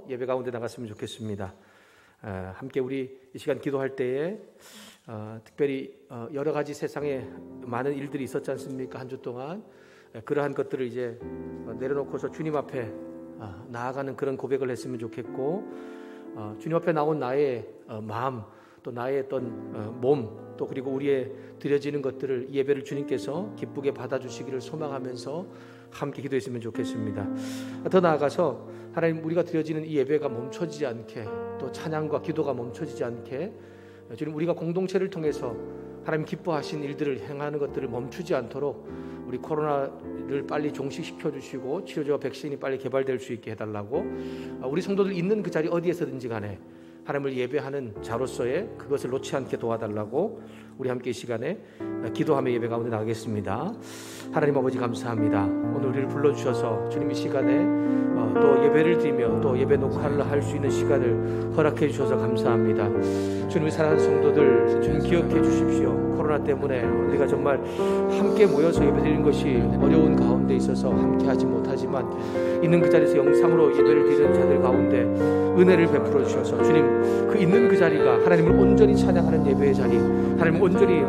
예배 가운데 나갔으면 좋겠습니다. 함께 우리 이 시간 기도할 때에 특별히 여러 가지 세상에 많은 일들이 있었지 않습니까? 한 주 동안 그러한 것들을 이제 내려놓고서 주님 앞에 나아가는 그런 고백을 했으면 좋겠고, 주님 앞에 나온 나의 마음, 또 나의 어떤 몸, 또 그리고 우리의 드려지는 것들을, 이 예배를 주님께서 기쁘게 받아주시기를 소망하면서 함께 기도했으면 좋겠습니다. 더 나아가서 하나님, 우리가 드려지는 이 예배가 멈춰지지 않게, 또 찬양과 기도가 멈춰지지 않게 주님, 우리가 공동체를 통해서 하나님 기뻐하신 일들을 행하는 것들을 멈추지 않도록 우리 코로나를 빨리 종식시켜 주시고 치료제와 백신이 빨리 개발될 수 있게 해달라고, 우리 성도들 있는 그 자리 어디에서든지 간에 하나님을 예배하는 자로서의 그것을 놓지 않게 도와달라고 우리 함께 이 시간에 기도하며 예배 가운데 나가겠습니다. 하나님 아버지, 감사합니다. 오늘 우리를 불러주셔서 주님 이 시간에 또 예배를 드리며 또 예배 녹화를 할 수 있는 시간을 허락해 주셔서 감사합니다. 주님의 사랑하는 성도들, 주님 기억해 주십시오. 코로나 때문에 우리가 정말 함께 모여서 예배 드리는 것이 어려운 가운데 있어서 함께 하지 못하지만, 있는 그 자리에서 영상으로 예배를 드리는 자들 가운데 은혜를 베풀어 주셔서 주님, 그 있는 그 자리가 하나님을 온전히 찬양하는 예배의 자리, 하나님을 온전히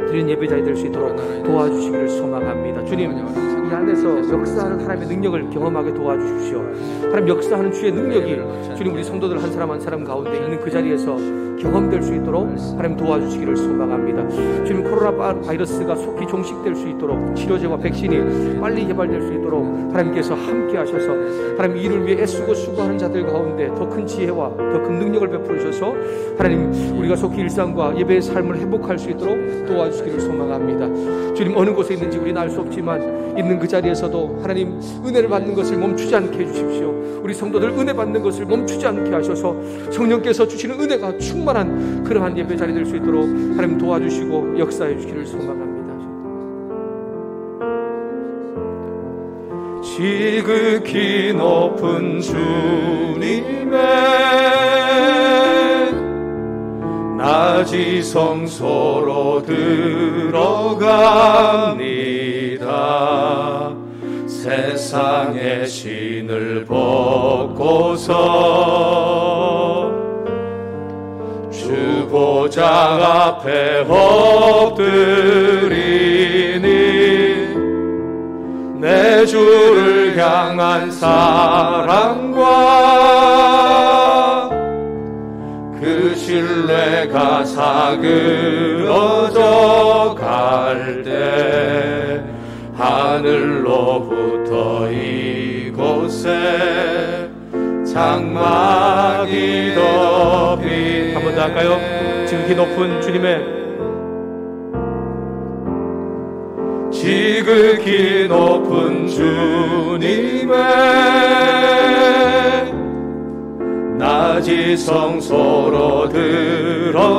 드리는 예배 자리 될 수 있도록 도와주시기를 소망합니다. 주님, 이 안에서 역사하는 하나님의 능력을 경험하게 도와주십시오. 하나님, 역사하는 주의 능력이 주님 우리 성도들 한 사람 한 사람 가운데 있는 그 자리에서 경험될 수 있도록 하나님 도와주시기를 소망합니다. 주님, 코로나 바이러스가 속히 종식될 수 있도록, 치료제와 백신이 빨리 개발될 수 있도록 하나님께서 함께 하셔서 하나님, 이를 위해 애쓰고 수고하는 자들 가운데 더 큰 지혜와 더 큰 능력을 베풀어 주셔서 하나님, 우리가 속히 일상과 예배의 삶을 회복할 수 있도록 도와주시기를 소망합니다. 주님, 어느 곳에 있는지 우리는 알 수 없지만 있는 그 자리에서도 하나님, 은혜를 받는 것을 멈추지 않게 해주십시오. 우리 성도들 은혜 받는 것을 멈추지 않게 하셔서 성령께서 주시는 은혜가 충만한 그러한 예배 자리 될 수 있도록 하나님 도와주시고 역사해 주시기를 소망합니다. 지극히 높은 주님의 낮이 성소로 들어갑니다. 세상의 신을 벗고서 주 보좌 앞에 엎드리니, 내 주를 향한 사랑과 그 신뢰가 사그러져 갈 때 하늘로부터 이곳에 장막이 덮인. 한 번 더 할까요? 지극히 높은 주님의 지극히 높은 주님의 낮이 성소로 들어갑니다.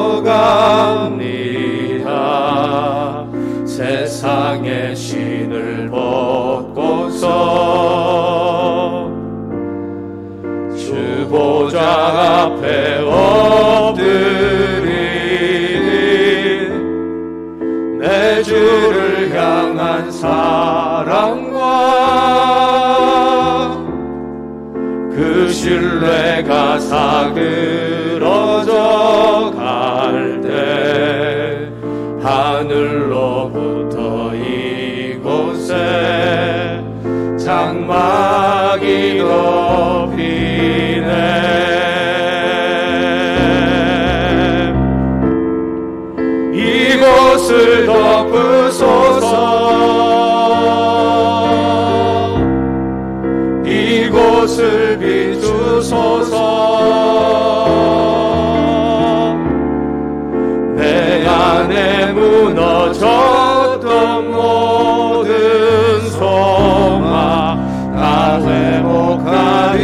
세상의 신을 벗고서 주 보좌 앞에 엎드리니, 내 주를 향한 사랑과 그 신뢰가 사그러져 갈 때 하늘로부터 이곳에 장막이 덮이네. 이곳을 덮으소서, 이곳을 비추소서. 내 안에 무너졌던 모든 소망 다 회복하리니,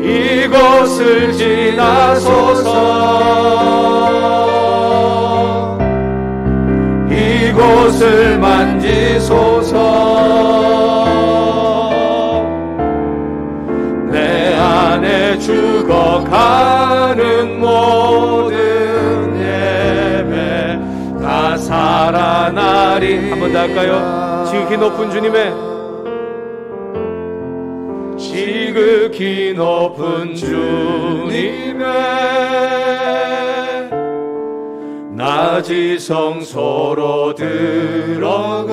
이곳을 지나소서, 이곳을 만지소서. 내 안에 죽어가는 모든 예배 다 살아나리. 한 번 더 할까요? 지극히 높은 주님의 지극히 높은 주님의 낮이 성소로 들어갑니다.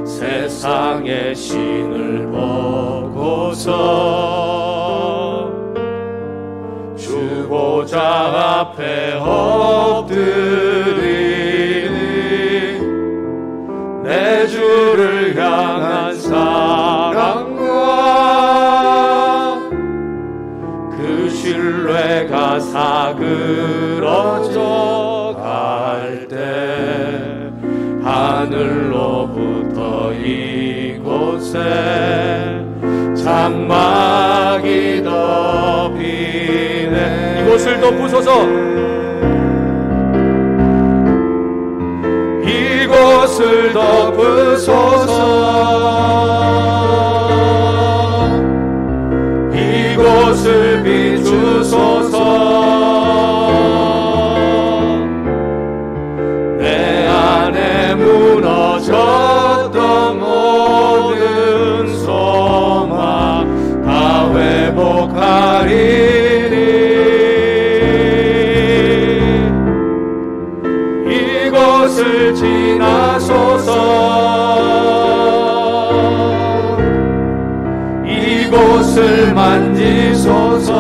세상의 신을 보고서 주보자 앞에 엎드리니 내 주를 향한 사랑과 그 신뢰가 사그러져 갈 때 하늘로부터 이곳에 장막이 덮이네. 이곳을 덮으소서. 이곳을 덮으소서. 이곳을 비추소서. 내 안에 무너졌던 모든 소망 다 회복하리니 이곳을 지나소서. 이곳을 만지소서.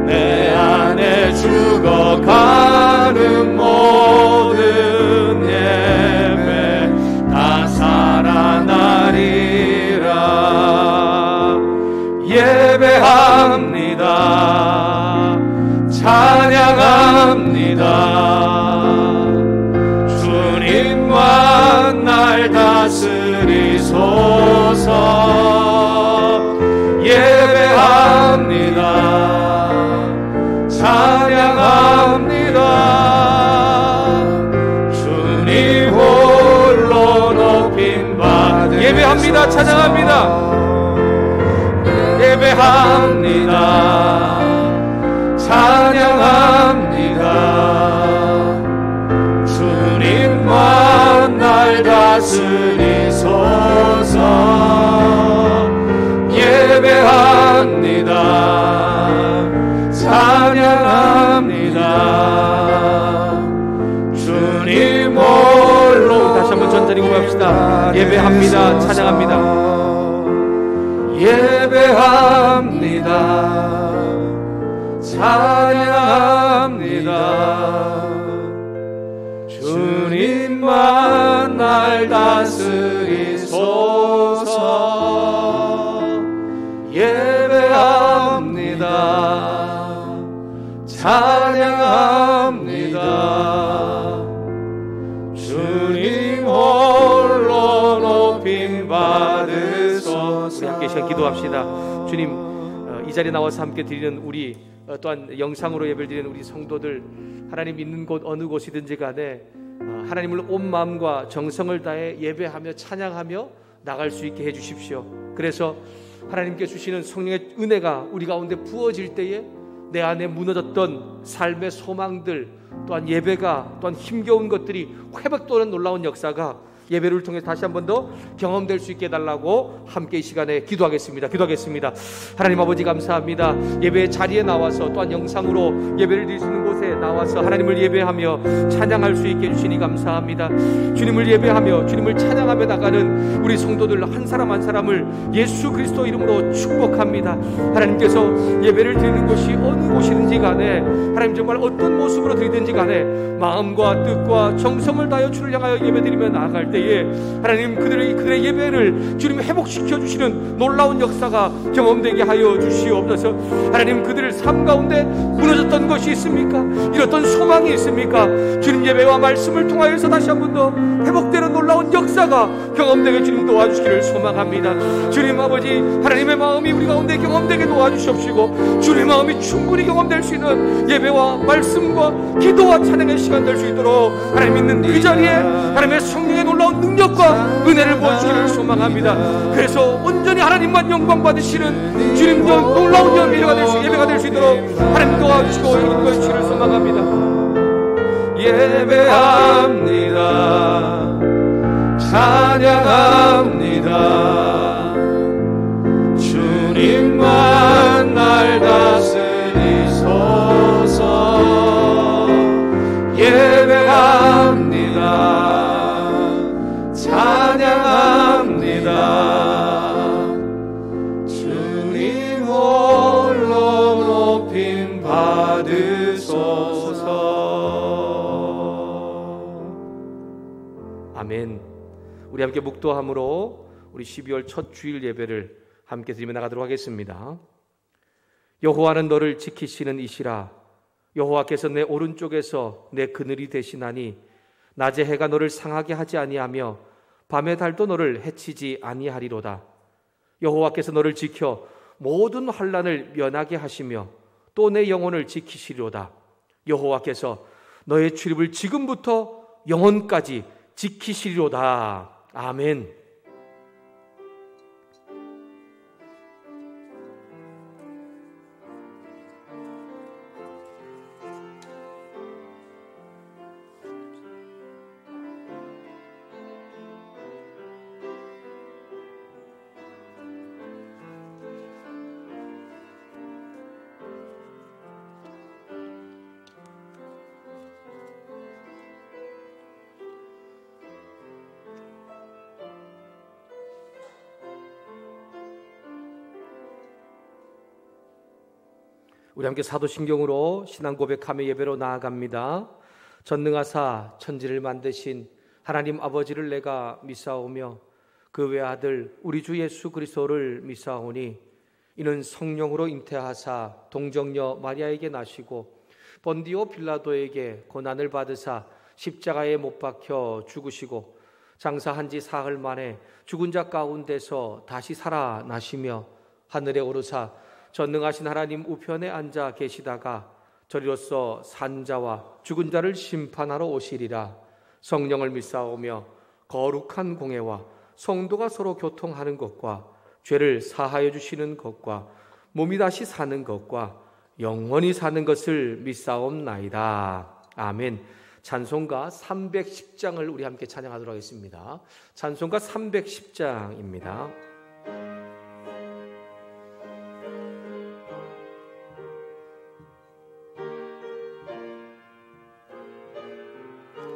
내 안에 죽어가는 모든 예배 다 살아나리라. 예배합니다. 찬양합니다. 주님만 날 다스리소서. 예배합니다. 찬양합니다. 주님 홀로 높임 받으소서. 예배합니다. 찬양합니다. 예배합니다. 찬양합니다. 주님만 날 다스리소서. 예배합니다. 찬양합니다. 주님 홀로. 다시 한번 전자리 고백합시다. 예배합니다. 찬양합니다. 예배합니다. 찬양합니다. 주님만 날 다스리소서. 예배합니다. 찬양합니다. 주님 홀로 높임 받으소서. 우리 함께 시간 기도합시다. 주님, 이 자리에 나와서 함께 드리는 우리 또한 영상으로 예배를 드리는 우리 성도들, 하나님 있는 곳 어느 곳이든지 간에 하나님을 온 마음과 정성을 다해 예배하며 찬양하며 나갈 수 있게 해주십시오. 그래서 하나님께 주시는 성령의 은혜가 우리 가운데 부어질 때에 내 안에 무너졌던 삶의 소망들, 또한 예배가, 또한 힘겨운 것들이 회복되는 놀라운 역사가 예배를 통해 다시 한 번 더 경험될 수 있게 해달라고 함께 이 시간에 기도하겠습니다. 하나님 아버지 감사합니다. 예배 자리에 나와서 또한 영상으로 예배를 드릴 수 있는 곳에 나와서 하나님을 예배하며 찬양할 수 있게 해주시니 감사합니다. 주님을 예배하며 주님을 찬양하며 나가는 우리 성도들 한 사람 한 사람을 예수 그리스도 이름으로 축복합니다. 하나님께서 예배를 드리는 곳이 어느 곳이든지 간에 하나님 정말 어떤 모습으로 드리든지 간에 마음과 뜻과 정성을 다하여 주를 향하여 예배드리며 나아갈 때에 하나님 그들의 예배를 주님 회복시켜 주시는 놀라운 역사가 경험되게 하여 주시옵소서. 하나님 그들의 삶 가운데 무너졌던 것이 있습니까? 잃었던 소망이 있습니까? 주님 예배와 말씀을 통하여서 다시 한 번 더 회복되는 놀라운 역사가 경험되게 주님 도와주시기를 소망합니다. 주님 아버지, 하나님의 마음이 우리 가운데 경험되게 도와주시옵시고 주님의 마음이 충분히 경험될 수 있는 예배와 말씀과 기도와 찬양의 시간 될 수 있도록 하나님 있는 그 자리에 하나님의 성령의 놀라운 능력과 은혜를 보여주기를 소망합니다. 그래서 온전히 하나님만 영광 받으시는 주님도 놀라운 예배가 될 수 있도록 하나님 도와주시고 인도해 주시기를 소망합니다. 예배합니다. 찬양합니다. 주님만 날 다스리소서. 예배합니다. 찬양합니다. 주님 홀로 높임 받으소서. 아멘. 우리 함께 묵도함으로 우리 12월 첫 주일 예배를 함께 드리며 나가도록 하겠습니다. 여호와는 너를 지키시는 이시라. 여호와께서 내 오른쪽에서 내 그늘이 되시나니 낮에 해가 너를 상하게 하지 아니하며 밤의 달도 너를 해치지 아니하리로다. 여호와께서 너를 지켜 모든 환난을 면하게 하시며 또 내 영혼을 지키시리로다. 여호와께서 너의 출입을 지금부터 영원까지 지키시리로다. 아멘. 우리 함께 사도신경으로 신앙 고백하며 예배로 나아갑니다. 전능하사 천지를 만드신 하나님 아버지를 내가 믿사오며 그 외아들 우리 주 예수 그리스도를 믿사오니 이는 성령으로 잉태하사 동정녀 마리아에게 나시고 본디오 빌라도에게 고난을 받으사 십자가에 못 박혀 죽으시고 장사한 지 사흘 만에 죽은 자 가운데서 다시 살아나시며 하늘에 오르사 전능하신 하나님 우편에 앉아 계시다가 저리로서 산자와 죽은 자를 심판하러 오시리라. 성령을 믿사오며 거룩한 공회와 성도가 서로 교통하는 것과 죄를 사하여 주시는 것과 몸이 다시 사는 것과 영원히 사는 것을 믿사옵나이다. 아멘. 찬송가 310장을 우리 함께 찬양하도록 하겠습니다. 찬송가 310장입니다.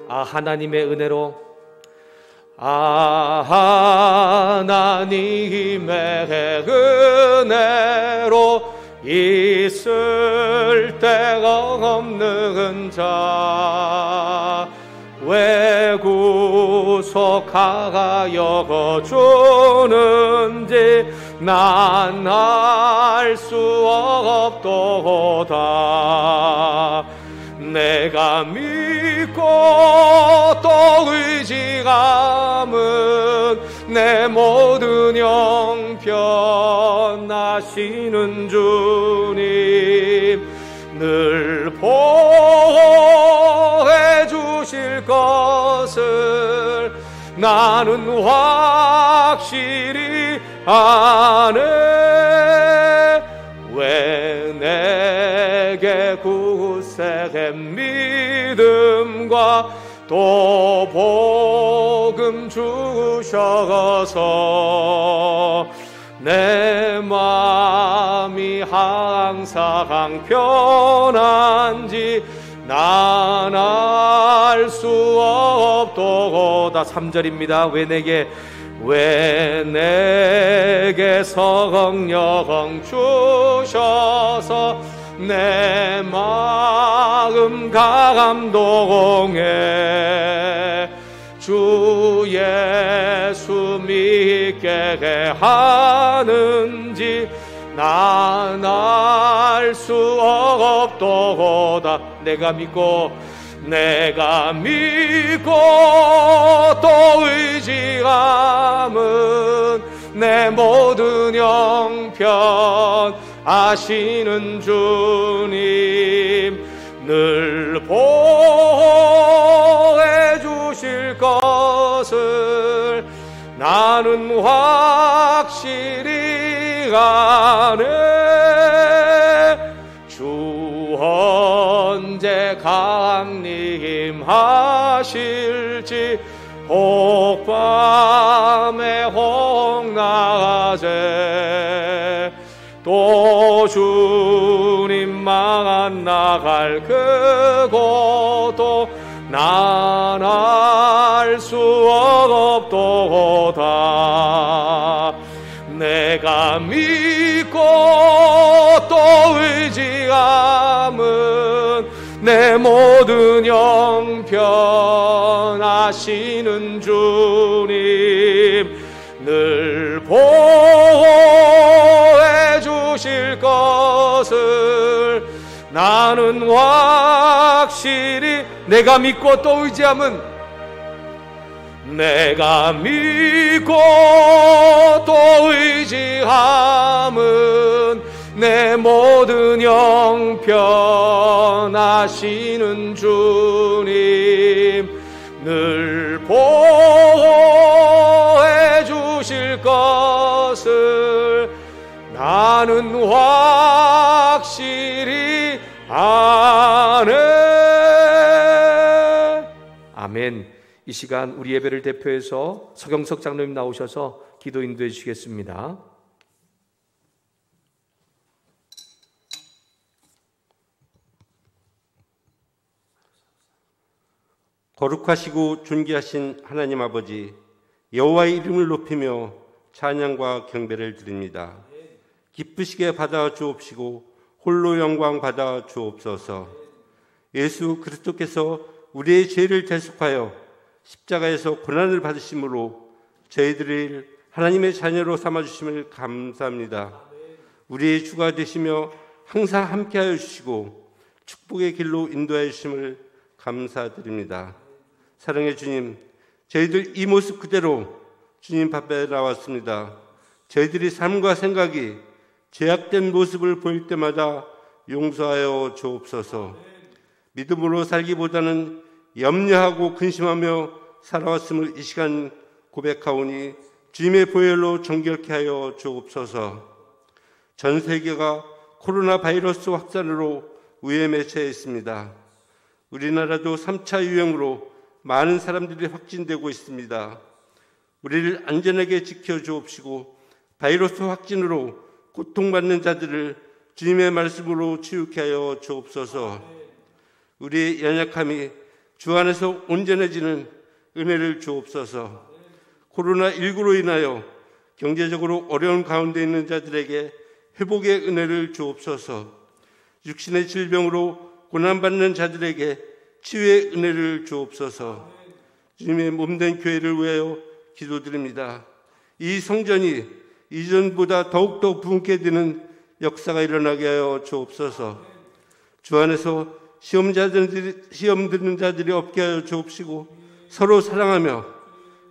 하나님의 은혜로 하나님의 은혜로 있을 데가 없는 자 왜 구속하여 주는지 난 알 수 없도다. 내가 믿고 또 의지함은 내 모든 형편 아시는 주님 늘 보호해 주실 것을 나는 확실히 아네. 왜 내게 구세의 믿음과 또 복음 주셔서 내 마음이 항상 편한지 난 알 수 없도다. 3절입니다. 왜 내게 성령 주셔서 내 마음 감동해 주 예수 믿게 하는지 난 알 수 없도다. 내가 믿고 또 의지함은 내 모든 형편 아시는 주님 늘 보호해 주실 것을 나는 확실히 아네. 주 언제 강림 말씀하실지 혹밤에 홍나가제 또 주님만 나갈 그곳도 난 알 수 없도다. 내가 믿고 또 의지함은 내 모든 형편하시는 주님 늘 보호해 주실 것을 나는 확실히 내가 믿고 또 의지함은 내가 믿고 또 의지함은 내 모든 형편하시는 주님 늘 보호해 주실 것을 나는 확실히 아네. 아멘. 이 시간 우리 예배를 대표해서 서경석 장로님 나오셔서 기도 인도해 주시겠습니다. 거룩하시고 존귀하신 하나님 아버지, 여호와의 이름을 높이며 찬양과 경배를 드립니다. 기쁘시게 받아 주옵시고 홀로 영광 받아 주옵소서. 예수 그리스도께서 우리의 죄를 대속하여 십자가에서 고난을 받으심으로 저희들을 하나님의 자녀로 삼아주심을 감사합니다. 우리의 주가 되시며 항상 함께하여 주시고 축복의 길로 인도하여 주심을 감사드립니다. 사랑의 주님, 저희들 이 모습 그대로 주님 앞에 나왔습니다. 저희들이 삶과 생각이 죄악된 모습을 보일 때마다 용서하여 주옵소서. 믿음으로 살기보다는 염려하고 근심하며 살아왔음을 이 시간 고백하오니 주님의 보혈로 정결케 하여 주옵소서. 전 세계가 코로나 바이러스 확산으로 위험에 처해 있습니다. 우리나라도 3차 유행으로 많은 사람들이 확진되고 있습니다. 우리를 안전하게 지켜주옵시고 바이러스 확진으로 고통받는 자들을 주님의 말씀으로 치유케 하여 주옵소서. 우리의 연약함이 주 안에서 온전해지는 은혜를 주옵소서. 코로나19로 인하여 경제적으로 어려운 가운데 있는 자들에게 회복의 은혜를 주옵소서. 육신의 질병으로 고난받는 자들에게 치유의 은혜를 주옵소서. 주님의 몸된 교회를 위하여 기도드립니다. 이 성전이 이전보다 더욱더 부흥케 되는 역사가 일어나게 하여 주옵소서. 주 안에서 시험 듣는 자들이 없게 하여 주옵시고 서로 사랑하며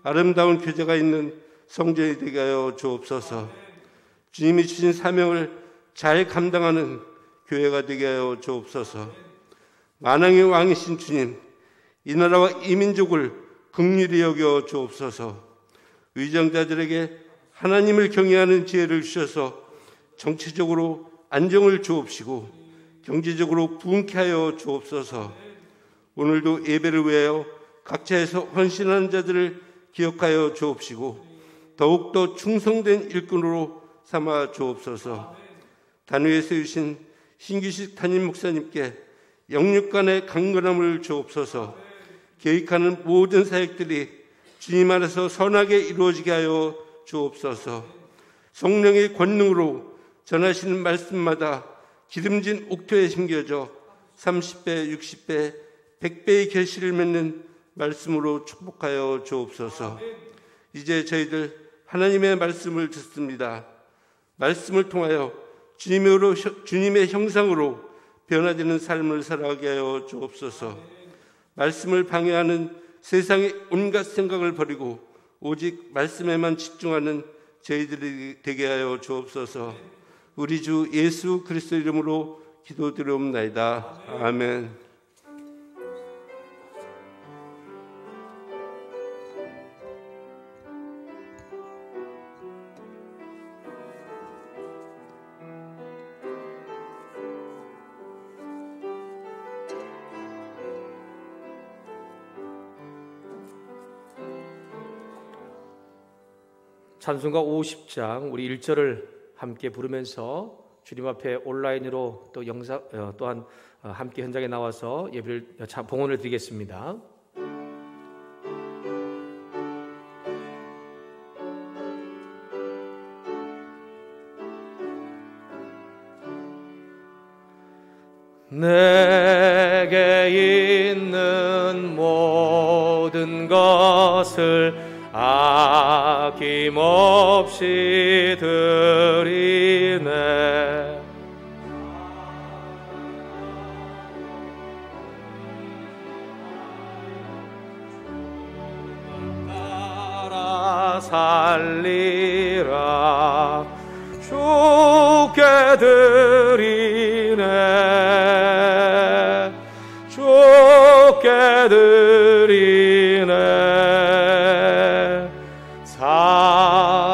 아름다운 교제가 있는 성전이 되게 하여 주옵소서. 주님이 주신 사명을 잘 감당하는 교회가 되게 하여 주옵소서. 만왕의 왕이신 주님, 이 나라와 이 민족을 긍휼히 여겨 주옵소서. 위정자들에게 하나님을 경외하는 지혜를 주셔서 정치적으로 안정을 주옵시고 경제적으로 부흥케 하여 주옵소서. 오늘도 예배를 위하여 각처에서 헌신하는 자들을 기억하여 주옵시고 더욱더 충성된 일꾼으로 삼아 주옵소서. 단위에 세우신 신규식 담임 목사님께 영육간의 강건함을 주옵소서. 계획하는 모든 사역들이 주님 안에서 선하게 이루어지게 하여 주옵소서. 성령의 권능으로 전하시는 말씀마다 기름진 옥토에 심겨져 30배, 60배, 100배의 결실을 맺는 말씀으로 축복하여 주옵소서. 이제 저희들 하나님의 말씀을 듣습니다. 말씀을 통하여 주님의 형상으로 변화되는 삶을 살아가게 하여 주옵소서. 말씀을 방해하는 세상의 온갖 생각을 버리고 오직 말씀에만 집중하는 저희들이 되게 하여 주옵소서. 우리 주 예수 그리스도 이름으로 기도드리옵나이다. 아멘. 찬송가 50장 우리 1절을 함께 부르면서 주님 앞에 온라인으로 또 영상 또한 함께 현장에 나와서 예배를 봉헌을 드리겠습니다. 내게 있는 모든 것을 아낌없이 드리네. 따라 살리라 주께 드리네. 주께 드리네. 사랑하는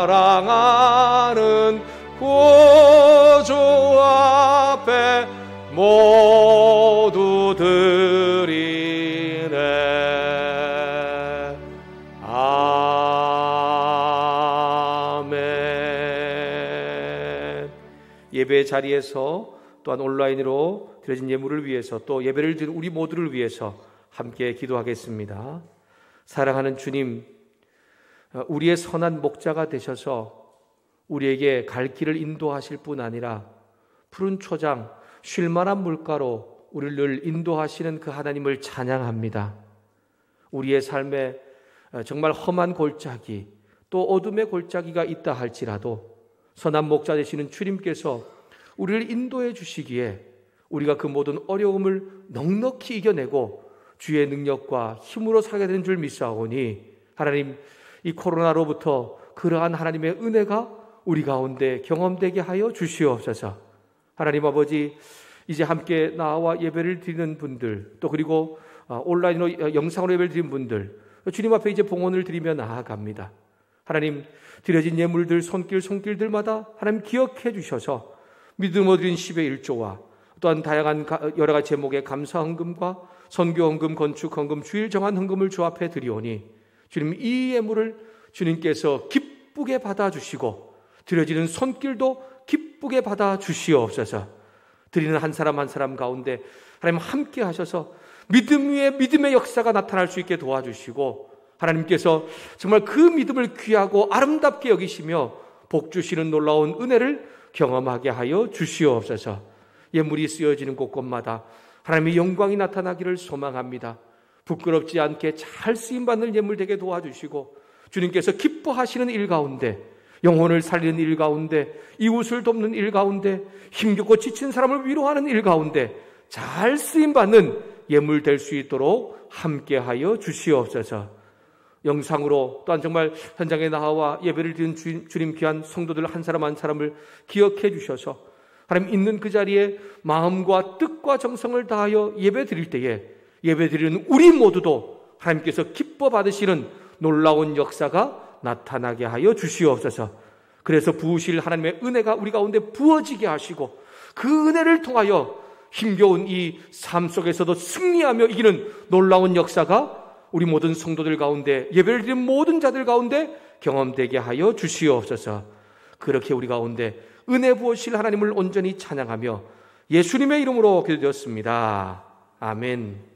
구주 앞에 모두 드리네. 아멘. 예배 자리에서 또한 온라인으로 드려진 예물을 위해서 또 예배를 드린 우리 모두를 위해서 함께 기도하겠습니다. 사랑하는 주님, 우리의 선한 목자가 되셔서 우리에게 갈 길을 인도하실 뿐 아니라 푸른 초장, 쉴만한 물가로 우리를 늘 인도하시는 그 하나님을 찬양합니다. 우리의 삶에 정말 험한 골짜기, 또 어둠의 골짜기가 있다 할지라도 선한 목자 되시는 주님께서 우리를 인도해 주시기에 우리가 그 모든 어려움을 넉넉히 이겨내고 주의 능력과 힘으로 살게 되는 줄 믿사오니 하나님, 이 코로나로부터 그러한 하나님의 은혜가 우리 가운데 경험되게 하여 주시옵소서. 하나님 아버지, 이제 함께 나와 예배를 드리는 분들, 또 그리고 온라인으로 영상으로 예배를 드리는 분들, 주님 앞에 이제 봉헌을 드리며 나아갑니다. 하나님, 드려진 예물들 손길들마다 하나님 기억해 주셔서 믿음으로 드린 10의 1조와 또한 다양한 여러 가지 제목의 감사헌금과 선교헌금, 건축헌금, 주일 정한 헌금을 주 앞에 드리오니 주님, 이 예물을 주님께서 기쁘게 받아주시고 드려지는 손길도 기쁘게 받아주시옵소서. 드리는 한 사람 한 사람 가운데 하나님 함께 하셔서 믿음 위에 믿음의 역사가 나타날 수 있게 도와주시고 하나님께서 정말 그 믿음을 귀하고 아름답게 여기시며 복 주시는 놀라운 은혜를 경험하게 하여 주시옵소서. 예물이 쓰여지는 곳곳마다 하나님의 영광이 나타나기를 소망합니다. 부끄럽지 않게 잘 쓰임받는 예물 되게 도와주시고 주님께서 기뻐하시는 일 가운데, 영혼을 살리는 일 가운데, 이웃을 돕는 일 가운데, 힘겹고 지친 사람을 위로하는 일 가운데 잘 쓰임받는 예물 될 수 있도록 함께하여 주시옵소서. 영상으로 또한 정말 현장에 나와 예배를 드리는 주님 귀한 성도들 한 사람 한 사람을 기억해 주셔서 하나님 있는 그 자리에 마음과 뜻과 정성을 다하여 예배 드릴 때에 예배 드리는 우리 모두도 하나님께서 기뻐 받으시는 놀라운 역사가 나타나게 하여 주시옵소서. 그래서 부으실 하나님의 은혜가 우리 가운데 부어지게 하시고 그 은혜를 통하여 힘겨운 이 삶 속에서도 승리하며 이기는 놀라운 역사가 우리 모든 성도들 가운데, 예배를 드리는 모든 자들 가운데 경험되게 하여 주시옵소서. 그렇게 우리 가운데 은혜 부으실 하나님을 온전히 찬양하며 예수님의 이름으로 기도드렸습니다. 아멘.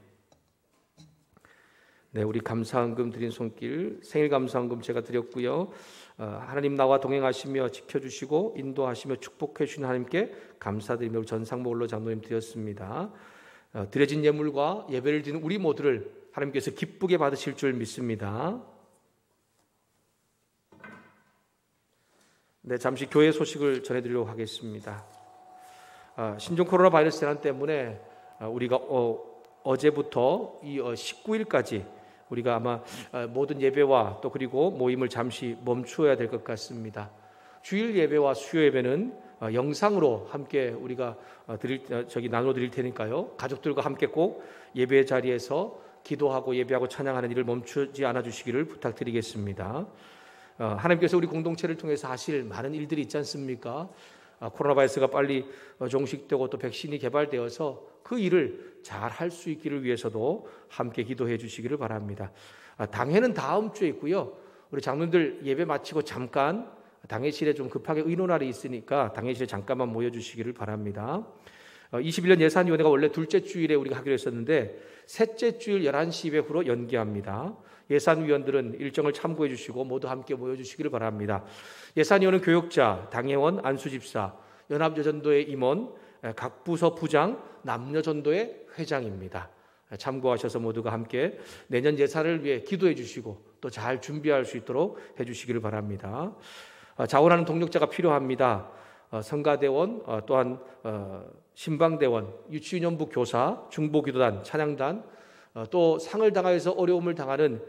네, 우리 감사헌금 드린 손길, 생일 감사헌금 제가 드렸고요. 하나님 나와 동행하시며 지켜주시고 인도하시며 축복해 주신 하나님께 감사드리며 전상모올로 장로님 드렸습니다. 드려진 예물과 예배를 드리는 우리 모두를 하나님께서 기쁘게 받으실 줄 믿습니다. 네, 잠시 교회 소식을 전해드리려고 하겠습니다. 신종 코로나 바이러스 재난 때문에 우리가 어제부터 이 19일까지 우리가 아마 모든 예배와 또 그리고 모임을 잠시 멈추어야 될 것 같습니다. 주일 예배와 수요 예배는 영상으로 함께 우리가 나눠 드릴 테니까요. 가족들과 함께 꼭 예배 자리에서 기도하고 예배하고 찬양하는 일을 멈추지 않아 주시기를 부탁드리겠습니다. 하나님께서 우리 공동체를 통해서 하실 많은 일들이 있지 않습니까? 코로나 바이러스가 빨리 종식되고 또 백신이 개발되어서 그 일을 잘 할 수 있기를 위해서도 함께 기도해 주시기를 바랍니다. 당회는 다음 주에 있고요. 우리 장로님들 예배 마치고 잠깐 당회실에 좀 급하게 의논할이 있으니까 당회실에 잠깐만 모여주시기를 바랍니다. 21년 예산위원회가 원래 둘째 주일에 우리가 하기로 했었는데 셋째 주일 11시 예배후로 연기합니다. 예산위원들은 일정을 참고해 주시고 모두 함께 모여주시기를 바랍니다. 예산위원은 교역자, 당회원, 안수집사, 연합여전도의 임원, 각 부서 부장, 남녀전도의 회장입니다. 참고하셔서 모두가 함께 내년 예산을 위해 기도해 주시고 또 잘 준비할 수 있도록 해 주시기를 바랍니다. 자원하는 동력자가 필요합니다. 성가대원, 또한 신방대원, 유치유년부 교사, 중보기도단, 찬양단, 또 상을 당하여서 어려움을 당하는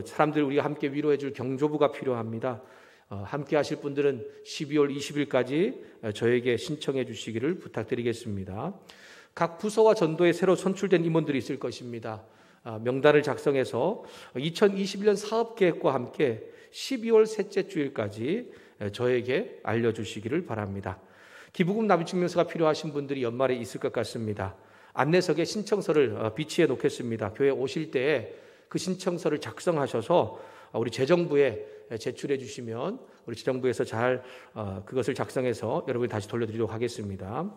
사람들 우리가 함께 위로해 줄 경조부가 필요합니다. 함께 하실 분들은 12월 20일까지 저에게 신청해 주시기를 부탁드리겠습니다. 각 부서와 전도에 새로 선출된 임원들이 있을 것입니다. 명단을 작성해서 2021년 사업계획과 함께 12월 셋째 주일까지 저에게 알려주시기를 바랍니다. 기부금 납입증명서가 필요하신 분들이 연말에 있을 것 같습니다. 안내석에 신청서를 비치해 놓겠습니다. 교회 오실 때에 그 신청서를 작성하셔서 우리 재정부에 제출해 주시면 우리 재정부에서 잘 그것을 작성해서 여러분이 다시 돌려드리도록 하겠습니다.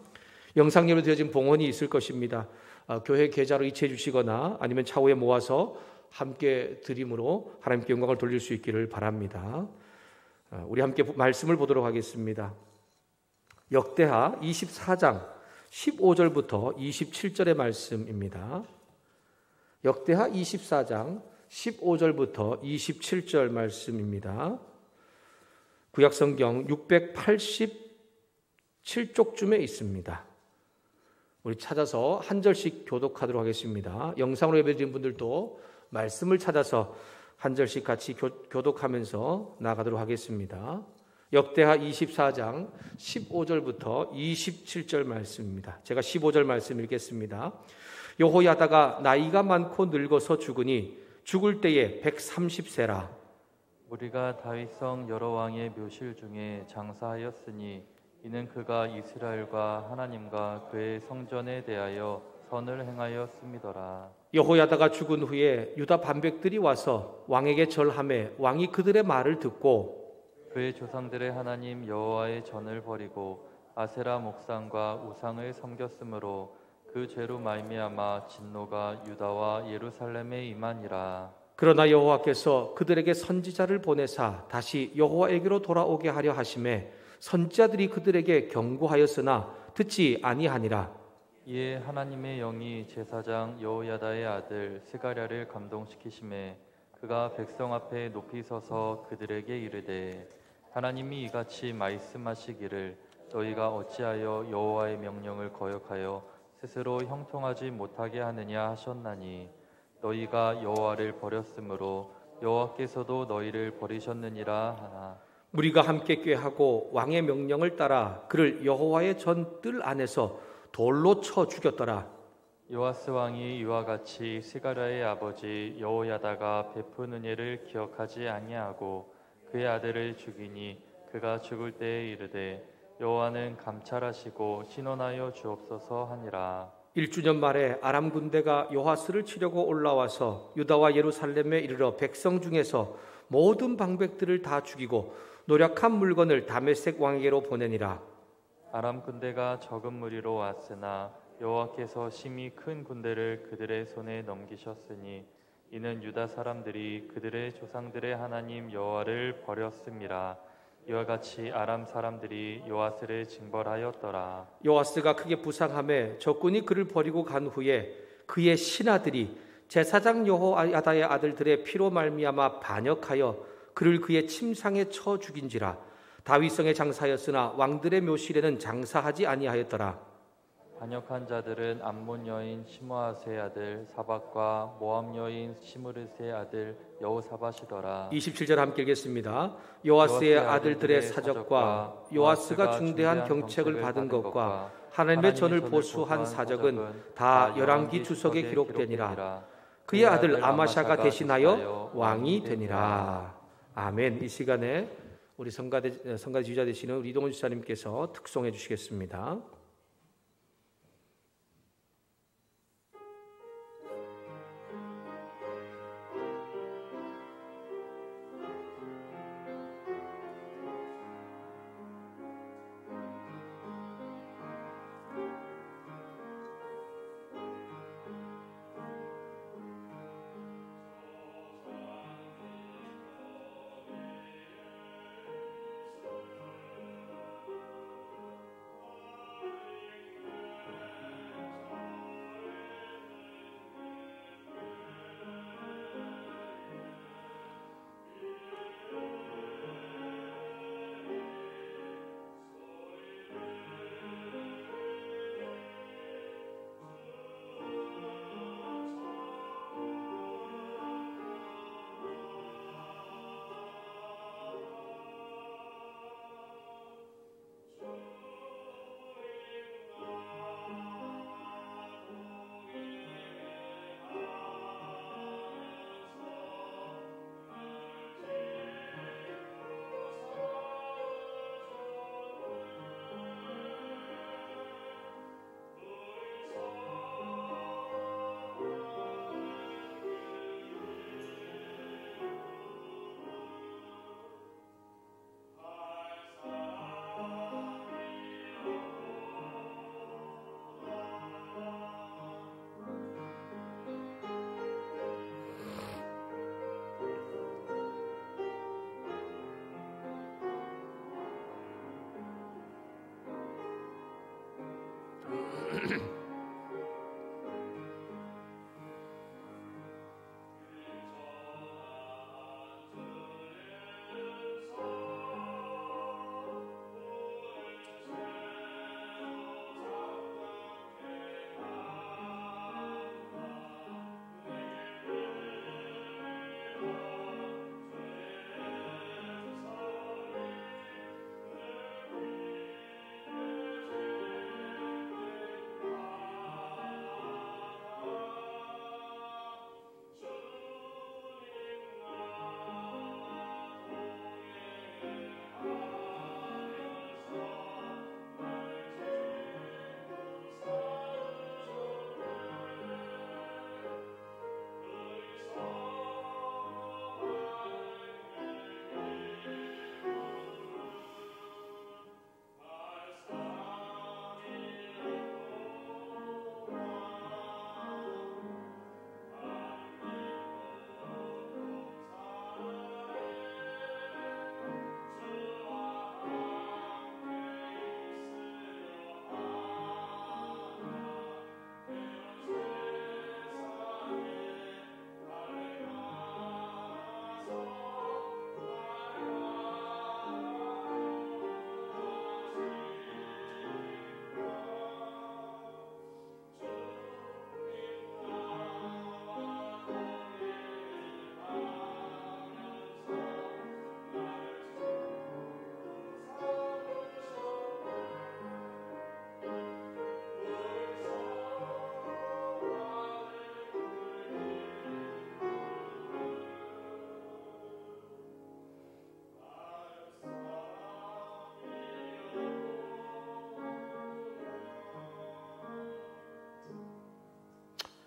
영상예로 드려진 봉헌이 있을 것입니다. 교회 계좌로 이체해 주시거나 아니면 차후에 모아서 함께 드림으로 하나님께 영광을 돌릴 수 있기를 바랍니다. 우리 함께 말씀을 보도록 하겠습니다. 역대하 24장 15절부터 27절의 말씀입니다. 역대하 24장 15절부터 27절 말씀입니다. 구약성경 687쪽쯤에 있습니다. 우리 찾아서 한 절씩 교독하도록 하겠습니다. 영상으로 예배드린 분들도 말씀을 찾아서 한 절씩 같이 교독하면서 나가도록 하겠습니다. 역대하 24장 15절부터 27절 말씀입니다. 제가 15절 말씀 읽겠습니다. 여호야다가 나이가 많고 늙어서 죽으니 죽을 때에 130세라. 우리가 다윗성 여러 왕의 묘실 중에 장사하였으니 이는 그가 이스라엘과 하나님과 그의 성전에 대하여 선을 행하였음이더라. 여호야다가 죽은 후에 유다 반백들이 와서 왕에게 절하매 왕이 그들의 말을 듣고 그의 조상들의 하나님 여호와의 전을 버리고 아세라 목상과 우상을 섬겼으므로 그 죄로 말미암아 진노가 유다와 예루살렘에 임하니라. 그러나 여호와께서 그들에게 선지자를 보내사 다시 여호와에게로 돌아오게 하려 하심에 선지자들이 그들에게 경고하였으나 듣지 아니하니라. 이에 하나님의 영이 제사장 여호야다의 아들 스가랴를 감동시키심에 그가 백성 앞에 높이 서서 그들에게 이르되 하나님이 이같이 말씀하시기를 너희가 어찌하여 여호와의 명령을 거역하여 스스로 형통하지 못하게 하느냐 하셨나니 너희가 여호와를 버렸으므로 여호와께서도 너희를 버리셨느니라 하나. 무리가 함께 꾀하고 왕의 명령을 따라 그를 여호와의 전 뜰 안에서 돌로 쳐 죽였더라. 요아스 왕이 이와 같이 스가랴의 아버지 여호야다가 베푼 은혜를 기억하지 아니하고 그의 아들을 죽이니 그가 죽을 때에 이르되 여호와는 감찰하시고 신원하여 주옵소서 하니라. 1주년 말에 아람 군대가 요하스를 치려고 올라와서 유다와 예루살렘에 이르러 백성 중에서 모든 방백들을 다 죽이고 노력한 물건을 다메섹 왕에게로 보내니라. 아람 군대가 적은 무리로 왔으나 여호와께서 심히 큰 군대를 그들의 손에 넘기셨으니 이는 유다 사람들이 그들의 조상들의 하나님 여호와를 버렸음이라. 이와 같이 아람 사람들이 요아스를 징벌하였더라. 요아스가 크게 부상하며 적군이 그를 버리고 간 후에 그의 신하들이 제사장 여호야다의 아들들의 피로 말미암아 반역하여 그를 그의 침상에 쳐 죽인지라. 다윗성에 장사하였으나 왕들의 묘실에는 장사하지 아니하였더라. 반역한 자들은 암몬 여인 시므아스의 아들 사박과 모압 여인 시므르스의 아들 여호사밧이더라. 27절 함께 읽겠습니다. 요아스의 아들들의 사적과 요아스가 중대한 경책을 받은 것과 하나님의 전을 보수한 사적은 다 열왕기 주석에 기록되니라. 그의 아들 아마샤가 대신하여 왕이 되니라. 아멘. 이 시간에 우리 성가대 지휘자 되시는 우리 이동훈 지사님께서 특송해 주시겠습니다.